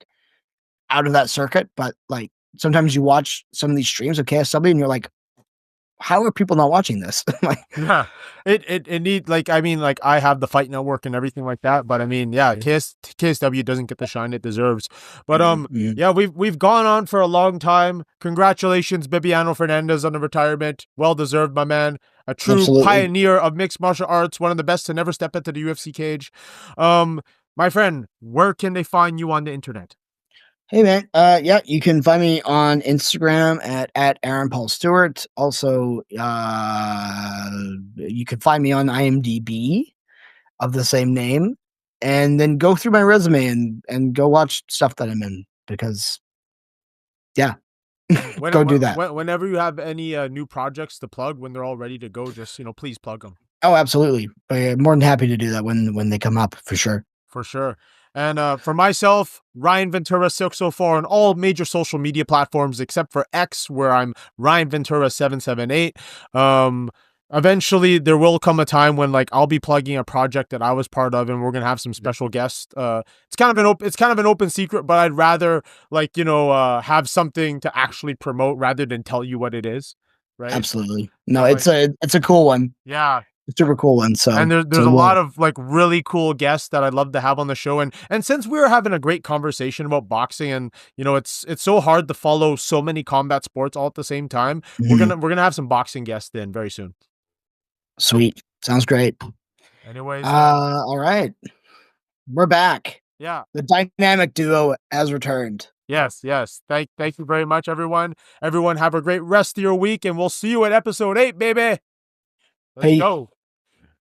circuit, but like sometimes you watch some of these streams of KSW and you're like, how are people not watching this? Yeah, it need I have the Fight Network and everything like that, but I mean, yeah, KSW doesn't get the shine it deserves. But yeah, we've gone on for a long time. Congratulations, Bibiano Fernandez, on the retirement. Well deserved, my man. A true pioneer of mixed martial arts, one of the best to never step into the UFC cage. My friend, where can they find you on the internet? Hey man, you can find me on Instagram at Aaron Paul Stewart. Also, you can find me on IMDb of the same name, and then go through my resume and go watch stuff that I'm in, because go do that. Whenever you have any new projects to plug, when they're all ready to go, just please plug them. Oh, absolutely. More than happy to do that when they come up, for sure. For sure. And for myself, Ryan Ventura 604 on all major social media platforms except for X, where I'm Ryan Ventura 778. Eventually, there will come a time when I'll be plugging a project that I was part of, and we're gonna have some special guests. It's kind of an open secret, but I'd rather have something to actually promote rather than tell you what it is. Right? Absolutely. No, it's a cool one. Yeah. Super cool one. So, and there's a lot of really cool guests that I'd love to have on the show. And since we were having a great conversation about boxing, and it's so hard to follow so many combat sports all at the same time, we're gonna have some boxing guests in very soon. Sweet. Sounds great. Anyways, all right, we're back. Yeah, the dynamic duo has returned. Yes. Thank you very much, everyone. Everyone have a great rest of your week, and we'll see you at episode 8, baby. Let's go.